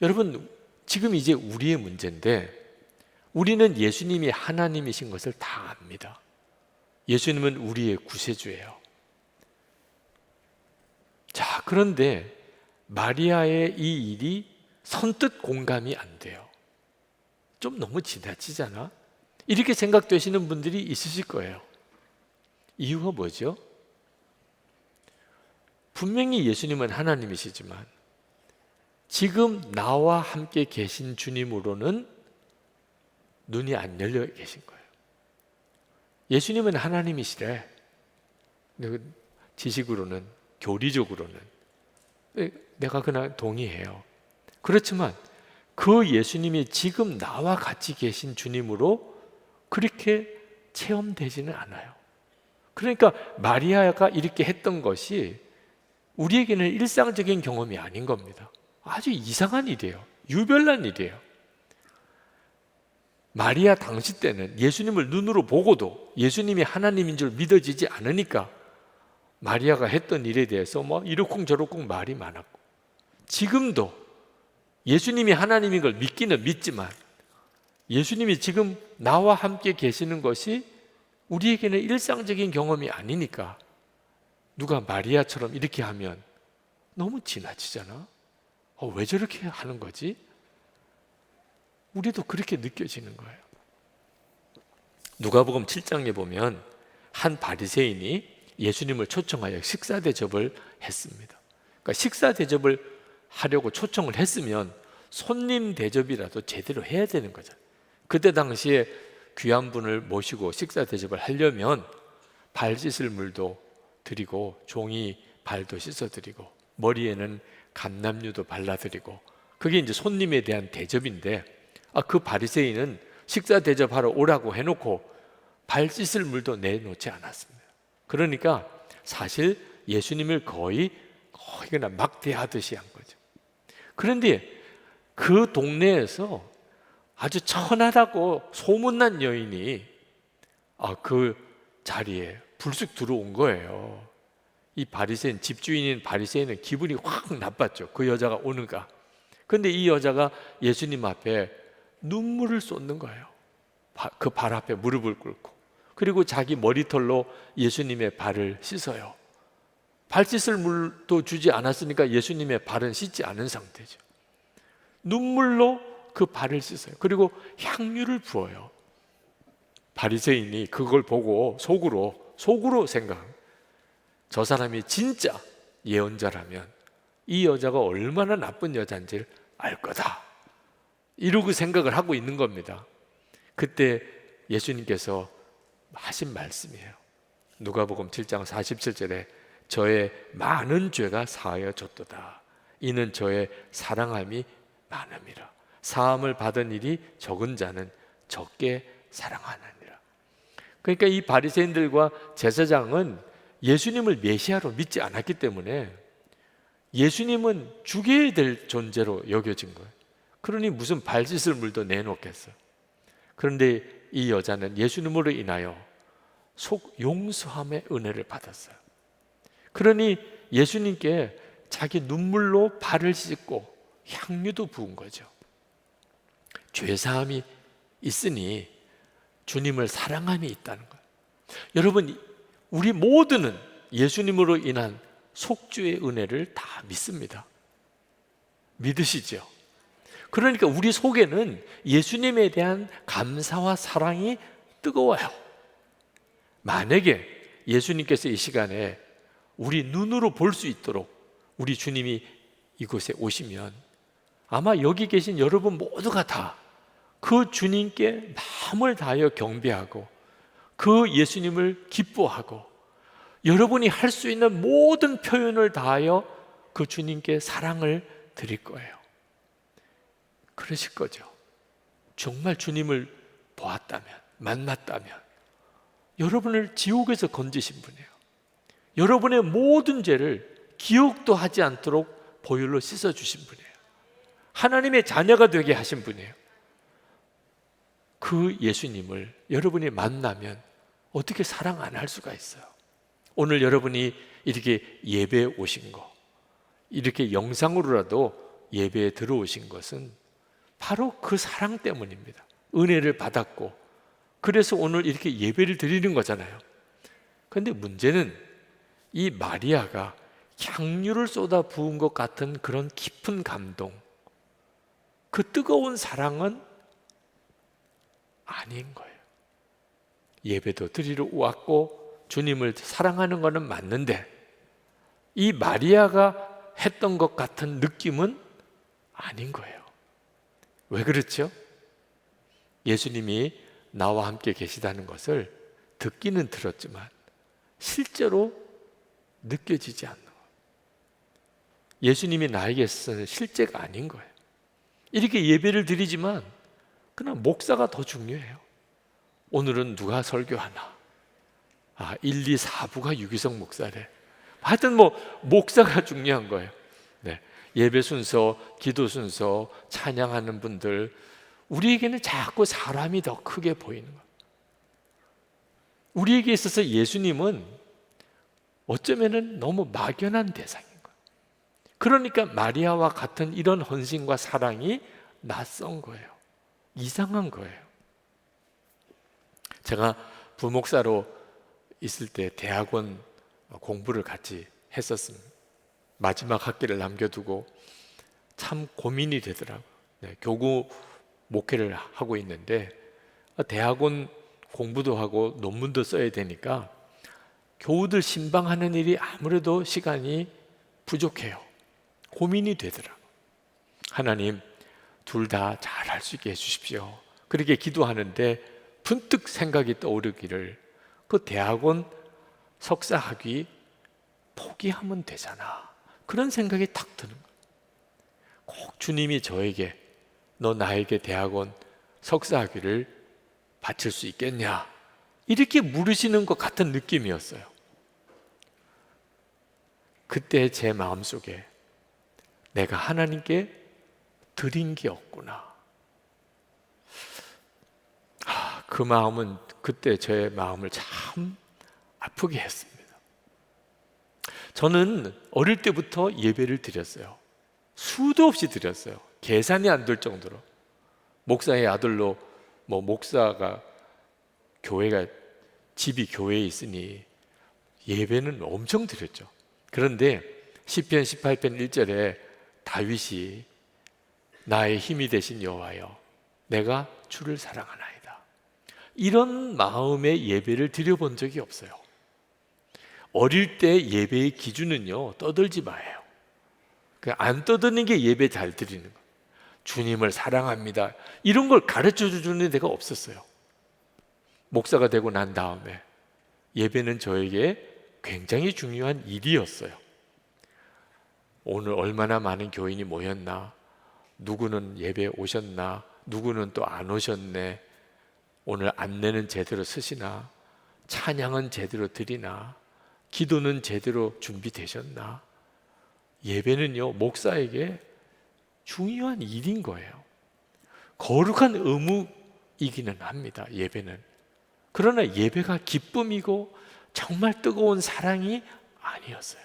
여러분, 지금 이제 우리의 문제인데 우리는 예수님이 하나님이신 것을 다 압니다. 예수님은 우리의 구세주예요. 자, 그런데 마리아의 이 일이 선뜻 공감이 안 돼요. 좀 너무 지나치잖아? 이렇게 생각되시는 분들이 있으실 거예요. 이유가 뭐죠? 분명히 예수님은 하나님이시지만 지금 나와 함께 계신 주님으로는 눈이 안 열려 계신 거예요. 예수님은 하나님이시래. 지식으로는, 교리적으로는 내가 그냥 동의해요. 그렇지만 그 예수님이 지금 나와 같이 계신 주님으로 그렇게 체험되지는 않아요. 그러니까 마리아가 이렇게 했던 것이 우리에게는 일상적인 경험이 아닌 겁니다. 아주 이상한 일이에요. 유별난 일이에요. 마리아 당시 때는 예수님을 눈으로 보고도 예수님이 하나님인 줄 믿어지지 않으니까 마리아가 했던 일에 대해서 이러쿵저러쿵 말이 많았고, 지금도 예수님이 하나님인 걸 믿기는 믿지만 예수님이 지금 나와 함께 계시는 것이 우리에게는 일상적인 경험이 아니니까 누가 마리아처럼 이렇게 하면 너무 지나치잖아. 왜 저렇게 하는 거지? 우리도 그렇게 느껴지는 거예요. 누가복음 7장에 보면 한 바리새인이 예수님을 초청하여 식사 대접을 했습니다. 그러니까 식사 대접을 하려고 초청을 했으면 손님 대접이라도 제대로 해야 되는 거죠. 그때 당시에 귀한 분을 모시고 식사 대접을 하려면 발 씻을 물도 드리고 종이 발도 씻어드리고 머리에는 감람유도 발라드리고, 그게 이제 손님에 대한 대접인데, 그 바리새인은 식사 대접하러 오라고 해놓고 발 씻을 물도 내놓지 않았습니다. 그러니까 사실 예수님을 거의 그냥 막대하듯이 한 거죠. 그런데 그 동네에서 아주 천하다고 소문난 여인이 그 자리에 불쑥 들어온 거예요. 이 바리새인, 집주인인 바리새인은 기분이 확 나빴죠. 그 여자가 오는가. 그런데 이 여자가 예수님 앞에 눈물을 쏟는 거예요. 그 발 앞에 무릎을 꿇고, 그리고 자기 머리털로 예수님의 발을 씻어요. 발 씻을 물도 주지 않았으니까 예수님의 발은 씻지 않은 상태죠. 눈물로 그 발을 씻어요. 그리고 향유를 부어요. 바리새인이 그걸 보고 속으로 생각합니다. 저 사람이 진짜 예언자라면 이 여자가 얼마나 나쁜 여자인지를 알 거다, 이러고 생각을 하고 있는 겁니다. 그때 예수님께서 하신 말씀이에요. 누가복음 7장 47절에 저의 많은 죄가 사하여졌도다. 이는 저의 사랑함이 많음이라. 사함을 받은 일이 적은 자는 적게 사랑하느니라. 그러니까 이 바리새인들과 제사장은 예수님을 메시아로 믿지 않았기 때문에 예수님은 죽여야 될 존재로 여겨진 거예요. 그러니 무슨 발 씻을 물도 내놓겠어. 그런데 이 여자는 예수님으로 인하여 속 용서함의 은혜를 받았어요. 그러니 예수님께 자기 눈물로 발을 씻고 향유도 부은 거죠. 죄사함이 있으니 주님을 사랑함이 있다는 거예요. 여러분, 우리 모두는 예수님으로 인한 속죄의 은혜를 다 믿습니다. 믿으시죠? 그러니까 우리 속에는 예수님에 대한 감사와 사랑이 뜨거워요. 만약에 예수님께서 이 시간에 우리 눈으로 볼 수 있도록 우리 주님이 이곳에 오시면 아마 여기 계신 여러분 모두가 다 그 주님께 마음을 다하여 경배하고 그 예수님을 기뻐하고 여러분이 할 수 있는 모든 표현을 다하여 그 주님께 사랑을 드릴 거예요. 그러실 거죠. 정말 주님을 보았다면, 만났다면 여러분을 지옥에서 건지신 분이에요. 여러분의 모든 죄를 기억도 하지 않도록 보혈로 씻어주신 분이에요. 하나님의 자녀가 되게 하신 분이에요. 그 예수님을 여러분이 만나면 어떻게 사랑 안 할 수가 있어요? 오늘 여러분이 이렇게 예배에 오신 거, 이렇게 영상으로라도 예배에 들어오신 것은 바로 그 사랑 때문입니다. 은혜를 받았고, 그래서 오늘 이렇게 예배를 드리는 거잖아요. 그런데 문제는 이 마리아가 향유를 쏟아 부은 것 같은 그런 깊은 감동, 그 뜨거운 사랑은 아닌 거예요. 예배도 드리러 왔고 주님을 사랑하는 것은 맞는데 이 마리아가 했던 것 같은 느낌은 아닌 거예요. 왜 그렇죠? 예수님이 나와 함께 계시다는 것을 듣기는 들었지만 실제로 느껴지지 않는 거예요. 예수님이 나에게서는 실제가 아닌 거예요. 이렇게 예배를 드리지만 그냥 목사가 더 중요해요. 오늘은 누가 설교하나? 1, 2, 4부가 유기성 목사래. 하여튼 목사가 중요한 거예요. 네. 예배 순서, 기도 순서, 찬양하는 분들, 우리에게는 자꾸 사람이 더 크게 보이는 거예요. 우리에게 있어서 예수님은 어쩌면은 너무 막연한 대상인 거예요. 그러니까 마리아와 같은 이런 헌신과 사랑이 낯선 거예요. 이상한 거예요. 제가 부목사로 있을 때 대학원 공부를 같이 했었습니다. 마지막 학기를 남겨두고 참 고민이 되더라고요. 네, 교구 목회를 하고 있는데 대학원 공부도 하고 논문도 써야 되니까 교우들 신방하는 일이 아무래도 시간이 부족해요. 고민이 되더라고요. 하나님, 둘 다 잘할 수 있게 해주십시오. 그렇게 기도하는데 분뜩 생각이 떠오르기를, 그 대학원 석사 학위 포기하면 되잖아. 그런 생각이 탁 드는 거예요. 꼭 주님이 저에게 너 나에게 대학원 석사 학위를 바칠 수 있겠냐, 이렇게 물으시는 것 같은 느낌이었어요. 그때 제 마음속에 내가 하나님께 드린 게 없구나. 그 마음은 그때 제 마음을 참 아프게 했습니다. 저는 어릴 때부터 예배를 드렸어요. 수도 없이 드렸어요. 계산이 안 될 정도로. 목사의 아들로 목사가 교회가 집이 교회에 있으니 예배는 엄청 드렸죠. 그런데 시편 18편 1절에 다윗이 나의 힘이 되신 여호와여, 내가 주를 사랑하나이다, 이런 마음의 예배를 드려본 적이 없어요. 어릴 때 예배의 기준은요, 떠들지 마요. 안 떠드는 게 예배 잘 드리는 거예요. 주님을 사랑합니다, 이런 걸 가르쳐 주는 데가 없었어요. 목사가 되고 난 다음에 예배는 저에게 굉장히 중요한 일이었어요. 오늘 얼마나 많은 교인이 모였나, 누구는 예배에 오셨나, 누구는 또 안 오셨네, 오늘 안내는 제대로 쓰시나, 찬양은 제대로 드리나, 기도는 제대로 준비되셨나. 예배는요, 목사에게 중요한 일인 거예요. 거룩한 의무이기는 합니다, 예배는. 그러나 예배가 기쁨이고 정말 뜨거운 사랑이 아니었어요.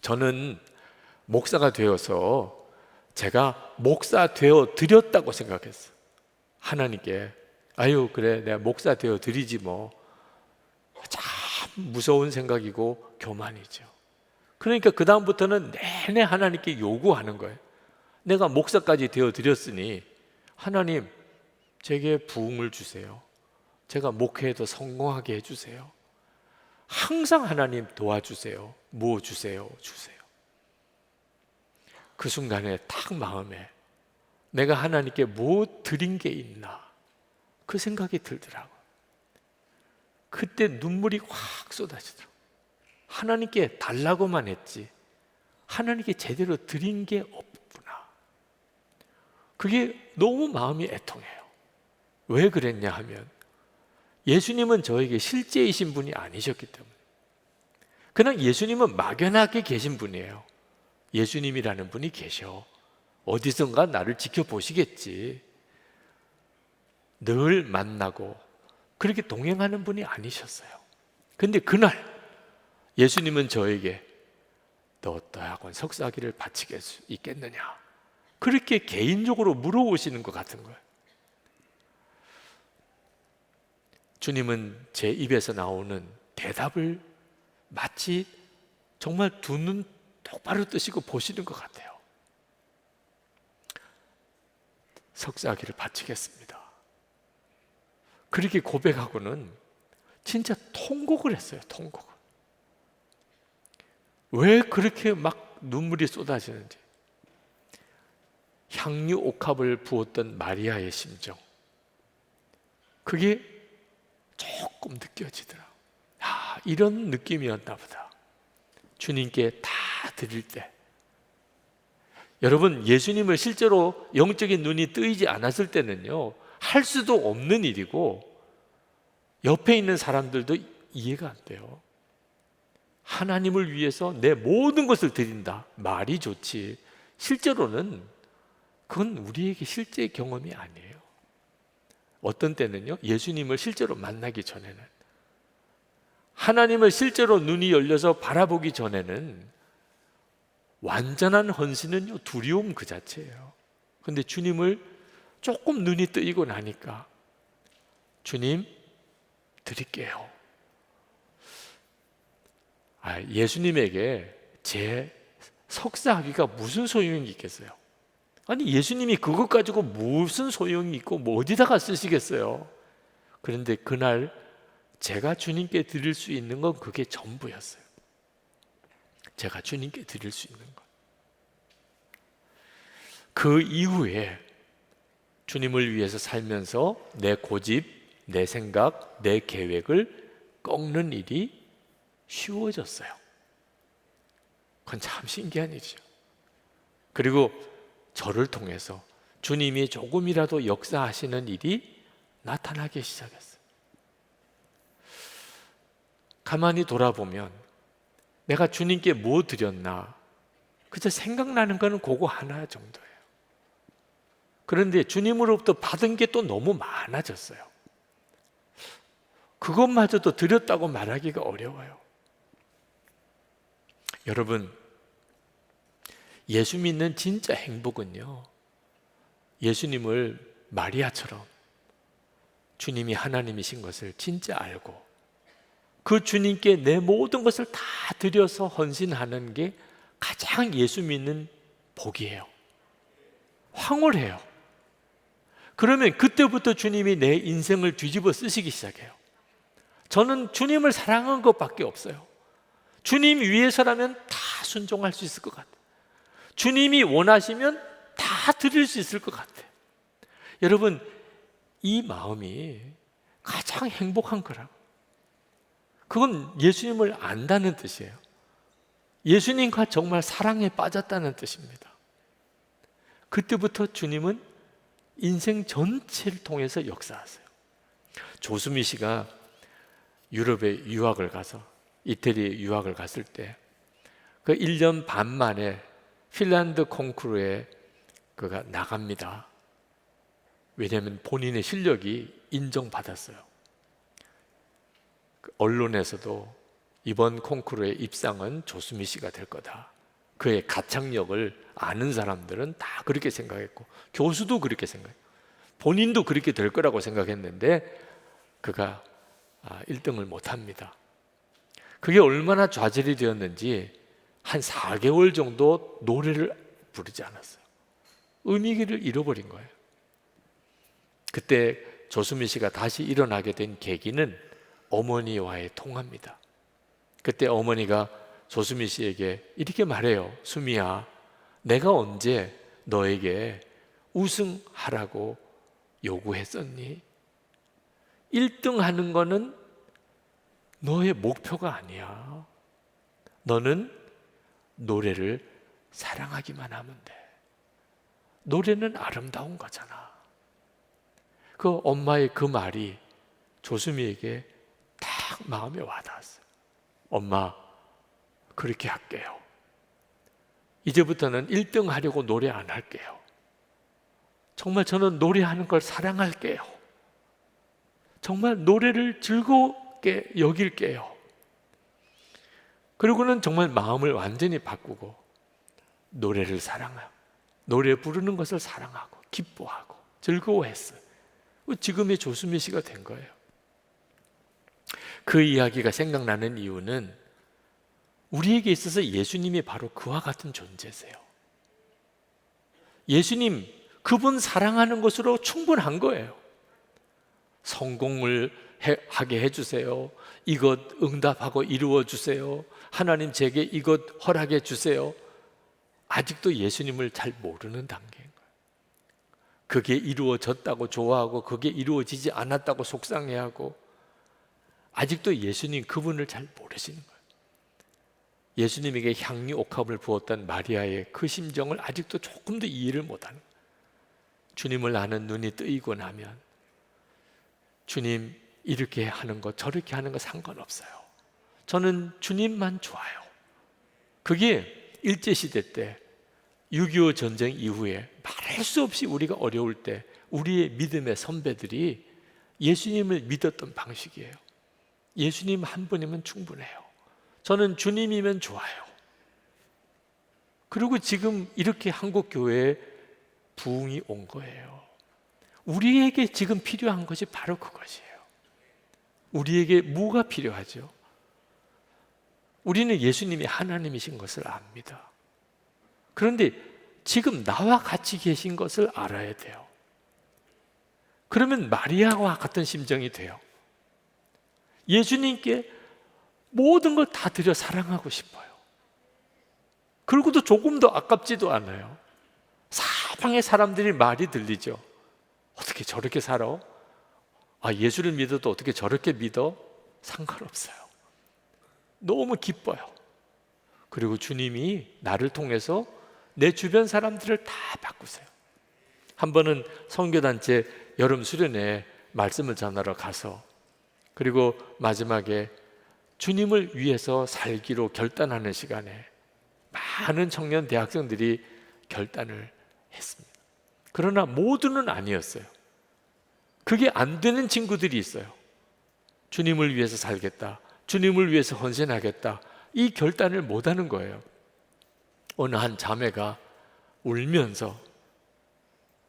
저는 목사가 되어서 제가 목사 되어 드렸다고 생각했어요. 하나님께 아유 그래 내가 목사 되어 드리지 뭐. 참 무서운 생각이고 교만이죠. 그러니까 그 다음부터는 내내 하나님께 요구하는 거예요. 내가 목사까지 되어 드렸으니 하나님 제게 부흥을 주세요. 제가 목회에도 성공하게 해주세요. 항상 하나님 도와주세요. 뭐 주세요. 그 순간에 딱 마음에 내가 하나님께 뭐 드린 게 있나, 그 생각이 들더라고요. 그때 눈물이 확 쏟아지더라고요. 하나님께 달라고만 했지 하나님께 제대로 드린 게 없구나. 그게 너무 마음이 애통해요. 왜 그랬냐 하면 예수님은 저에게 실제이신 분이 아니셨기 때문에. 그냥 예수님은 막연하게 계신 분이에요. 예수님이라는 분이 계셔. 어디선가 나를 지켜보시겠지. 늘 만나고 그렇게 동행하는 분이 아니셨어요. 근데 그날 예수님은 저에게 너 너하고는 석사학위를 바치게 할 수 있겠느냐, 그렇게 개인적으로 물어보시는 것 같은 거예요. 주님은 제 입에서 나오는 대답을 마치 정말 두 눈 똑바로 뜨시고 보시는 것 같아요. 석사학위를 바치겠습니다. 그렇게 고백하고는 진짜 통곡을 했어요. 통곡을. 왜 그렇게 막 눈물이 쏟아지는지. 향유 옥합을 부었던 마리아의 심정, 그게 조금 느껴지더라. 아, 이런 느낌이었나 보다. 주님께 다 드릴 때. 여러분, 예수님을 실제로 영적인 눈이 뜨이지 않았을 때는요, 할 수도 없는 일이고 옆에 있는 사람들도 이해가 안 돼요. 하나님을 위해서 내 모든 것을 드린다, 말이 좋지 실제로는 그건 우리에게 실제 경험이 아니에요. 어떤 때는요, 예수님을 실제로 만나기 전에는, 하나님을 실제로 눈이 열려서 바라보기 전에는 완전한 헌신은요, 두려움 그 자체예요. 근데 주님을 조금 눈이 뜨이고 나니까 주님 드릴게요. 예수님에게 제 석사학위가 무슨 소용이 있겠어요? 아니, 예수님이 그것 가지고 무슨 소용이 있고 뭐 어디다가 쓰시겠어요? 그런데 그날 제가 주님께 드릴 수 있는 건 그게 전부였어요. 제가 주님께 드릴 수 있는 것. 그 이후에 주님을 위해서 살면서 내 고집, 내 생각, 내 계획을 꺾는 일이 쉬워졌어요. 그건 참 신기한 일이죠. 그리고 저를 통해서 주님이 조금이라도 역사하시는 일이 나타나기 시작했어요. 가만히 돌아보면 내가 주님께 뭐 드렸나, 그저 생각나는 거는 그거 하나 정도예요. 그런데 주님으로부터 받은 게 또 너무 많아졌어요. 그것마저도 드렸다고 말하기가 어려워요. 여러분, 예수 믿는 진짜 행복은요, 예수님을 마리아처럼 주님이 하나님이신 것을 진짜 알고 그 주님께 내 모든 것을 다 드려서 헌신하는 게 가장 예수 믿는 복이에요. 황홀해요. 그러면 그때부터 주님이 내 인생을 뒤집어 쓰시기 시작해요. 저는 주님을 사랑한 것밖에 없어요. 주님 위해서라면 다 순종할 수 있을 것 같아요. 주님이 원하시면 다 드릴 수 있을 것 같아요. 여러분, 이 마음이 가장 행복한 거라고. 그건 예수님을 안다는 뜻이에요. 예수님과 정말 사랑에 빠졌다는 뜻입니다. 그때부터 주님은 인생 전체를 통해서 역사하세요. 조수미 씨가 유럽에 유학을 가서, 이태리에 유학을 갔을 때 그 1년 반 만에 핀란드 콩쿠르에 그가 나갑니다. 왜냐하면 본인의 실력이 인정받았어요. 언론에서도 이번 콩쿠르의 입상은 조수미 씨가 될 거다. 그의 가창력을 아는 사람들은 다 그렇게 생각했고, 교수도 그렇게 생각했고, 본인도 그렇게 될 거라고 생각했는데 그가 1등을 못합니다. 그게 얼마나 좌절이 되었는지 한 4개월 정도 노래를 부르지 않았어요. 의미를 잃어버린 거예요. 그때 조수미 씨가 다시 일어나게 된 계기는 어머니와의 통화입니다. 그때 어머니가 조수미 씨에게 이렇게 말해요. 수미야, 내가 언제 너에게 우승하라고 요구했었니? 1등 하는 거는 너의 목표가 아니야. 너는 노래를 사랑하기만 하면 돼. 노래는 아름다운 거잖아. 그 엄마의 그 말이 조수미에게 딱 마음에 와닿았어요. 엄마, 그렇게 할게요. 이제부터는 1등 하려고 노래 안 할게요. 정말 저는 노래하는 걸 사랑할게요. 정말 노래를 즐겁게 여길게요. 그리고는 정말 마음을 완전히 바꾸고 노래를 사랑하고 노래 부르는 것을 사랑하고 기뻐하고 즐거워했어요. 지금의 조수미 씨가 된 거예요. 그 이야기가 생각나는 이유는 우리에게 있어서 예수님이 바로 그와 같은 존재세요. 예수님, 그분 사랑하는 것으로 충분한 거예요. 성공을 하게 해주세요. 이것 응답하고 이루어 주세요. 하나님 제게 이것 허락해 주세요. 아직도 예수님을 잘 모르는 단계인 거예요. 그게 이루어졌다고 좋아하고 그게 이루어지지 않았다고 속상해하고 아직도 예수님 그분을 잘 모르시는 거예요. 예수님에게 향유 옥합을 부었던 마리아의 그 심정을 아직도 조금도 이해를 못하는 거예요. 주님을 아는 눈이 뜨이고 나면 주님 이렇게 하는 거 저렇게 하는 거 상관없어요. 저는 주님만 좋아요. 그게 일제시대 때 6.25 전쟁 이후에 말할 수 없이 우리가 어려울 때 우리의 믿음의 선배들이 예수님을 믿었던 방식이에요. 예수님 한 분이면 충분해요. 저는 주님이면 좋아요. 그리고 지금 이렇게 한국 교회에 부흥이 온 거예요. 우리에게 지금 필요한 것이 바로 그것이에요. 우리에게 뭐가 필요하죠? 우리는 예수님이 하나님이신 것을 압니다. 그런데 지금 나와 같이 계신 것을 알아야 돼요. 그러면 마리아와 같은 심정이 돼요. 예수님께 모든 걸 다 드려 사랑하고 싶어요. 그리고도 조금 더 아깝지도 않아요. 사방의 사람들이 말이 들리죠. 어떻게 저렇게 살아? 예수를 믿어도 어떻게 저렇게 믿어? 상관없어요. 너무 기뻐요. 그리고 주님이 나를 통해서 내 주변 사람들을 다 바꾸세요. 한 번은 선교단체 여름 수련회 말씀을 전하러 가서 그리고 마지막에 주님을 위해서 살기로 결단하는 시간에 많은 청년 대학생들이 결단을 했습니다. 그러나 모두는 아니었어요. 그게 안 되는 친구들이 있어요. 주님을 위해서 살겠다. 주님을 위해서 헌신하겠다. 이 결단을 못하는 거예요. 어느 한 자매가 울면서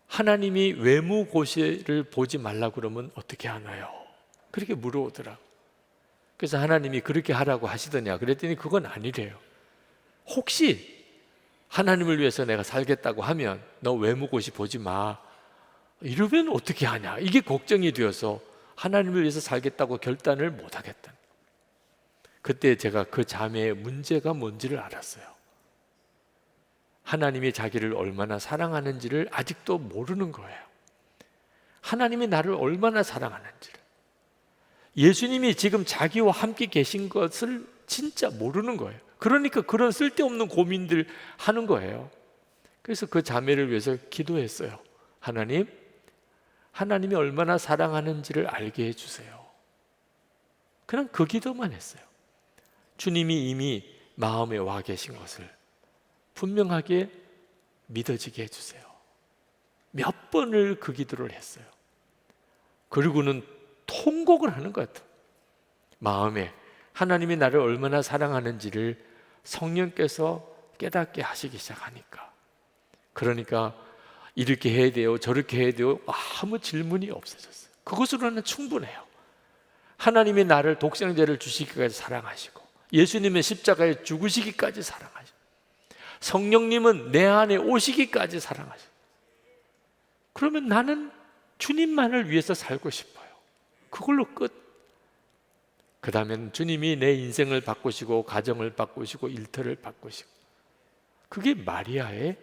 하나님이 외무고시를 보지 말라고 그러면 어떻게 하나요? 그렇게 물어오더라고요. 그래서 하나님이 그렇게 하라고 하시더냐 그랬더니 그건 아니래요. 혹시 하나님을 위해서 내가 살겠다고 하면 너 외무고시 보지 마 이러면 어떻게 하냐, 이게 걱정이 되어서 하나님을 위해서 살겠다고 결단을 못 하겠다. 그때 제가 그 자매의 문제가 뭔지를 알았어요. 하나님이 자기를 얼마나 사랑하는지를 아직도 모르는 거예요. 하나님이 나를 얼마나 사랑하는지를, 예수님이 지금 자기와 함께 계신 것을 진짜 모르는 거예요. 그러니까 그런 쓸데없는 고민들 하는 거예요. 그래서 그 자매를 위해서 기도했어요. 하나님이 얼마나 사랑하는지를 알게 해주세요. 그냥 그 기도만 했어요. 주님이 이미 마음에 와 계신 것을 분명하게 믿어지게 해주세요. 몇 번을 그 기도를 했어요. 그리고는 통곡을 하는 것 같아요. 마음에 하나님이 나를 얼마나 사랑하는지를 성령께서 깨닫게 하시기 시작하니까, 그러니까 이렇게 해야 돼요, 저렇게 해야 돼요, 아무 질문이 없어졌어요. 그것으로는 충분해요. 하나님이 나를 독생자를 주시기까지 사랑하시고 예수님의 십자가에 죽으시기까지 사랑하시고 성령님은 내 안에 오시기까지 사랑하시고, 그러면 나는 주님만을 위해서 살고 싶어요. 그걸로 끝. 그 다음엔 주님이 내 인생을 바꾸시고 가정을 바꾸시고 일터를 바꾸시고, 그게 마리아의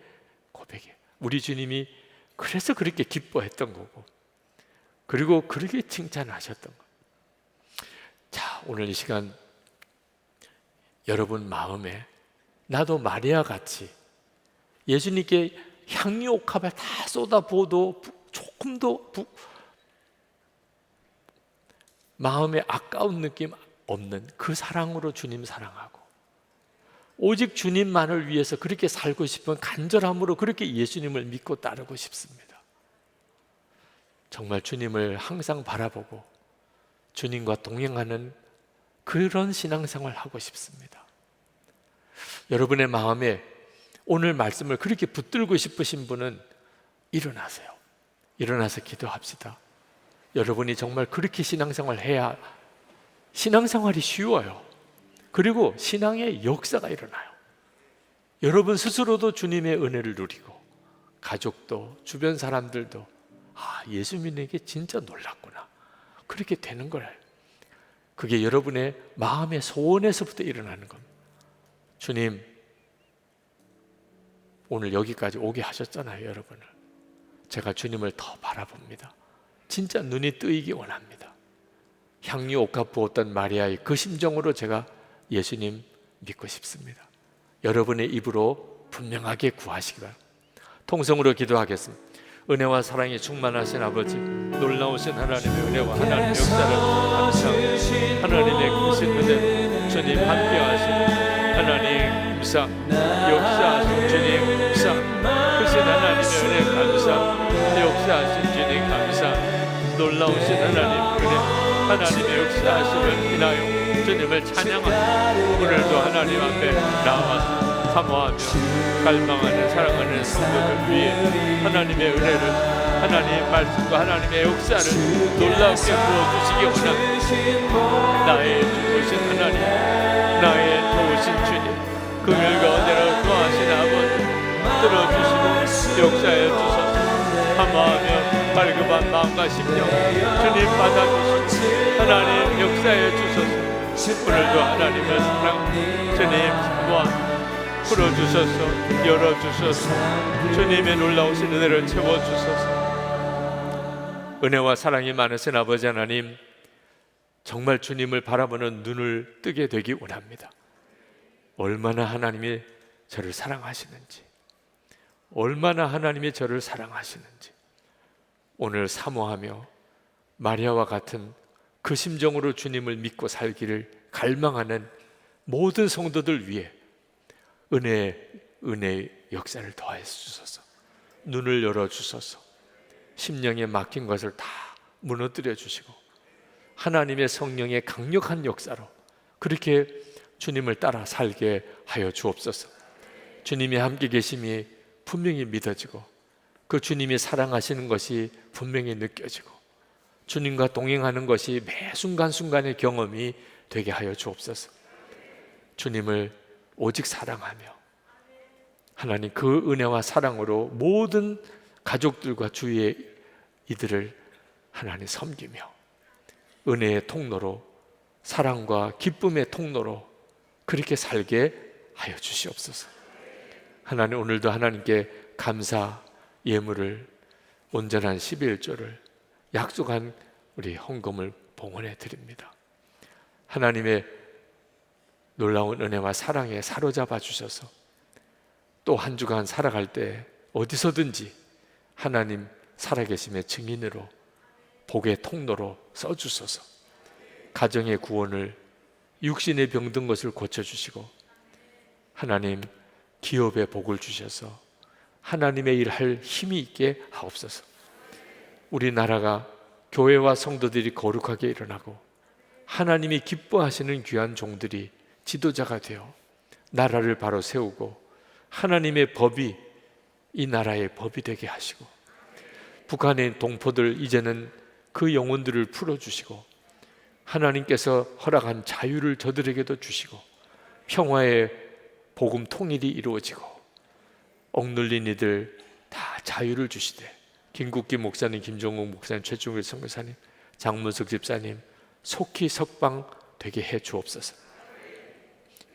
고백이에요. 우리 주님이 그래서 그렇게 기뻐했던 거고, 그리고 그렇게 칭찬하셨던 거예요. 자, 오늘 이 시간 여러분 마음에 나도 마리아 같이 예수님께 향유 옥합에 다 쏟아부어도 조금도 마음에 아까운 느낌 없는 그 사랑으로 주님 사랑하고 오직 주님만을 위해서 그렇게 살고 싶은 간절함으로 그렇게 예수님을 믿고 따르고 싶습니다. 정말 주님을 항상 바라보고 주님과 동행하는 그런 신앙생활을 하고 싶습니다. 여러분의 마음에 오늘 말씀을 그렇게 붙들고 싶으신 분은 일어나세요. 일어나서 기도합시다. 여러분이 정말 그렇게 신앙생활 해야 신앙생활이 쉬워요. 그리고 신앙의 역사가 일어나요. 여러분 스스로도 주님의 은혜를 누리고 가족도 주변 사람들도 예수 믿는 게 진짜 놀랍구나 그렇게 되는 거예요. 그게 여러분의 마음의 소원에서부터 일어나는 겁니다. 주님 오늘 여기까지 오게 하셨잖아요. 여러분을 제가 주님을 더 바라봅니다. 진짜 눈이 뜨이기 원합니다. 향유 옥합 부었던 마리아의 그 심정으로 제가 예수님 믿고 싶습니다. 여러분의 입으로 분명하게 구하시기 바랍니다. 통성으로 기도하겠습니다. 은혜와 사랑이 충만하신 아버지, 놀라우신 하나님의 은혜와 하나님의 역사를 감사합니다. 하나님의 크신 은혜, 주님 함께하신 하나님 감사, 역사하신 주님 감사, 크신 하나님의 은혜 감사, 역사하신 주님 감사, 놀라우신 하나님 은혜, 하나님의 역사하심을 인하여 주님을 찬양하며 오늘도 하나님 앞에 나와서 사모하며 갈망하는 사랑하는 성도들 위해 하나님의 은혜를, 하나님의 말씀과 하나님의 역사를 놀랍게 부어주시기 원합니다. 나의 주신 하나님, 나의 도우신 주님, 금일과 은혜로 도하신 아버지 들어주시고 역사해 주소서. 사모하며 발급한 마음과 심령 주님 받아주시고 하나님 역사해 주소서. 오늘도 하나님의 사랑 주님 사모하며 풀어주소서, 열어주소서. 주님의 놀라우신 은혜를 채워주소서. 은혜와 사랑이 많으신 아버지 하나님, 정말 주님을 바라보는 눈을 뜨게 되기 원합니다. 얼마나 하나님이 저를 사랑하시는지, 얼마나 하나님이 저를 사랑하시는지 오늘 사모하며 마리아와 같은 그 심정으로 주님을 믿고 살기를 갈망하는 모든 성도들 위해 은혜의 역사를 더해 주소서. 눈을 열어 주소서. 심령에 막힌 것을 다 무너뜨려 주시고 하나님의 성령의 강력한 역사로 그렇게 주님을 따라 살게 하여 주옵소서. 주님이 함께 계심이 분명히 믿어지고 그 주님이 사랑하시는 것이 분명히 느껴지고 주님과 동행하는 것이 매 순간순간의 경험이 되게 하여 주옵소서. 주님을 오직 사랑하며 하나님 그 은혜와 사랑으로 모든 가족들과 주위의 이들을 하나님 섬기며 은혜의 통로로 사랑과 기쁨의 통로로 그렇게 살게 하여 주시옵소서. 하나님 오늘도 하나님께 감사 예물을 온전한 11조를 약속한 우리 헌금을 봉헌해 드립니다. 하나님의 놀라운 은혜와 사랑에 사로잡아 주셔서 또 한 주간 살아갈 때 어디서든지 하나님 살아계심의 증인으로 복의 통로로 써주소서. 가정의 구원을, 육신의 병든 것을 고쳐주시고 하나님 기업의 복을 주셔서 하나님의 일할 힘이 있게 하옵소서. 우리나라가 교회와 성도들이 거룩하게 일어나고 하나님이 기뻐하시는 귀한 종들이 지도자가 되어 나라를 바로 세우고 하나님의 법이 이 나라의 법이 되게 하시고 북한의 동포들 이제는 그 영혼들을 풀어주시고 하나님께서 허락한 자유를 저들에게도 주시고 평화의 복음 통일이 이루어지고 억눌린 이들 다 자유를 주시되 김국기 목사님, 김종국 목사님, 최중일 선교사님, 장문석 집사님 속히 석방되게 해 주옵소서.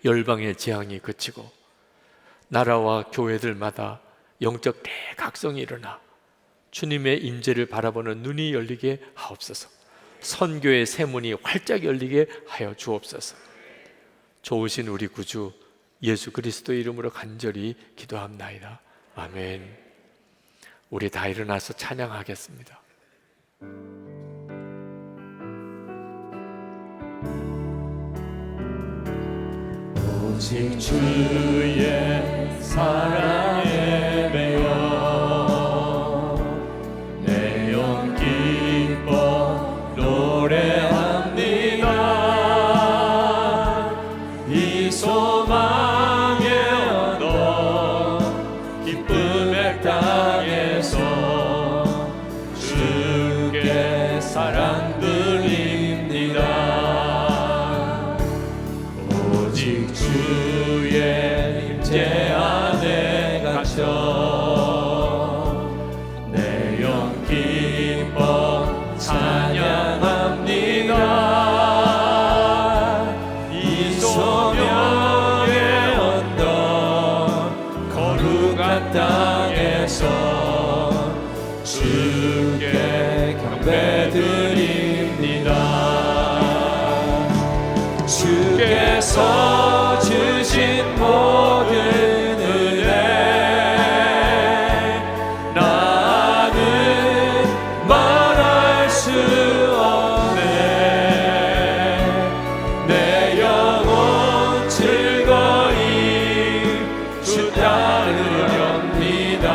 열방의 재앙이 그치고 나라와 교회들마다 영적 대각성이 일어나 주님의 임재를 바라보는 눈이 열리게 하옵소서. 선교의 세문이 활짝 열리게 하여 주옵소서. 좋으신 우리 구주 예수 그리스도 이름으로 간절히 기도합나이다. 아멘. 우리 다 일어나서 찬양하겠습니다. 오직 주의 사랑에 매여 내 영 기뻐 노래합니다. 이 소망의 언덕 기쁨의 땅에서 주께 사랑 드립니다. 오직 주의 임재 안에 갇혀 내 영 기뻐 찬양합니다. 이 소명의 언덕 거룩한 땅에서 주께 경배드립니다. 주께서 주신 모든 은혜 나는 말할 수 없네. 내 영혼 즐거이 주 따르렵니다.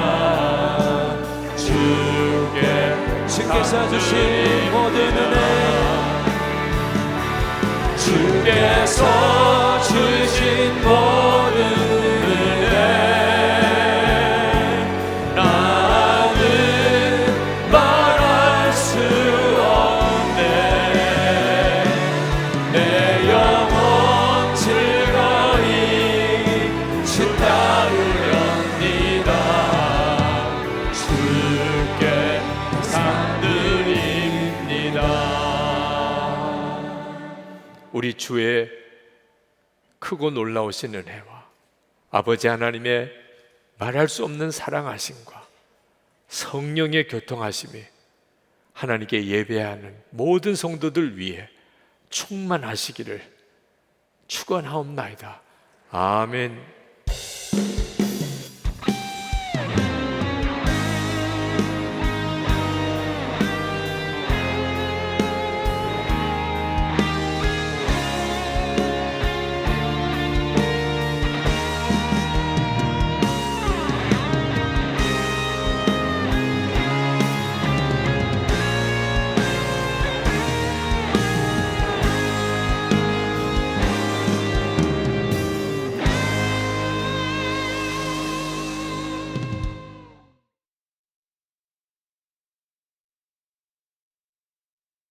주께서 주신 모든 은혜 주께서 주신 모든 은혜 나는 말할 수 없네. 내 영혼 즐거이 주 따르렵니다. 주께 상드립니다. 우리 주의 크고 놀라우신 은혜와 아버지 하나님의 말할 수 없는 사랑하심과 성령의 교통하심이 하나님께 예배하는 모든 성도들 위해 충만하시기를 축원하옵나이다. 아멘.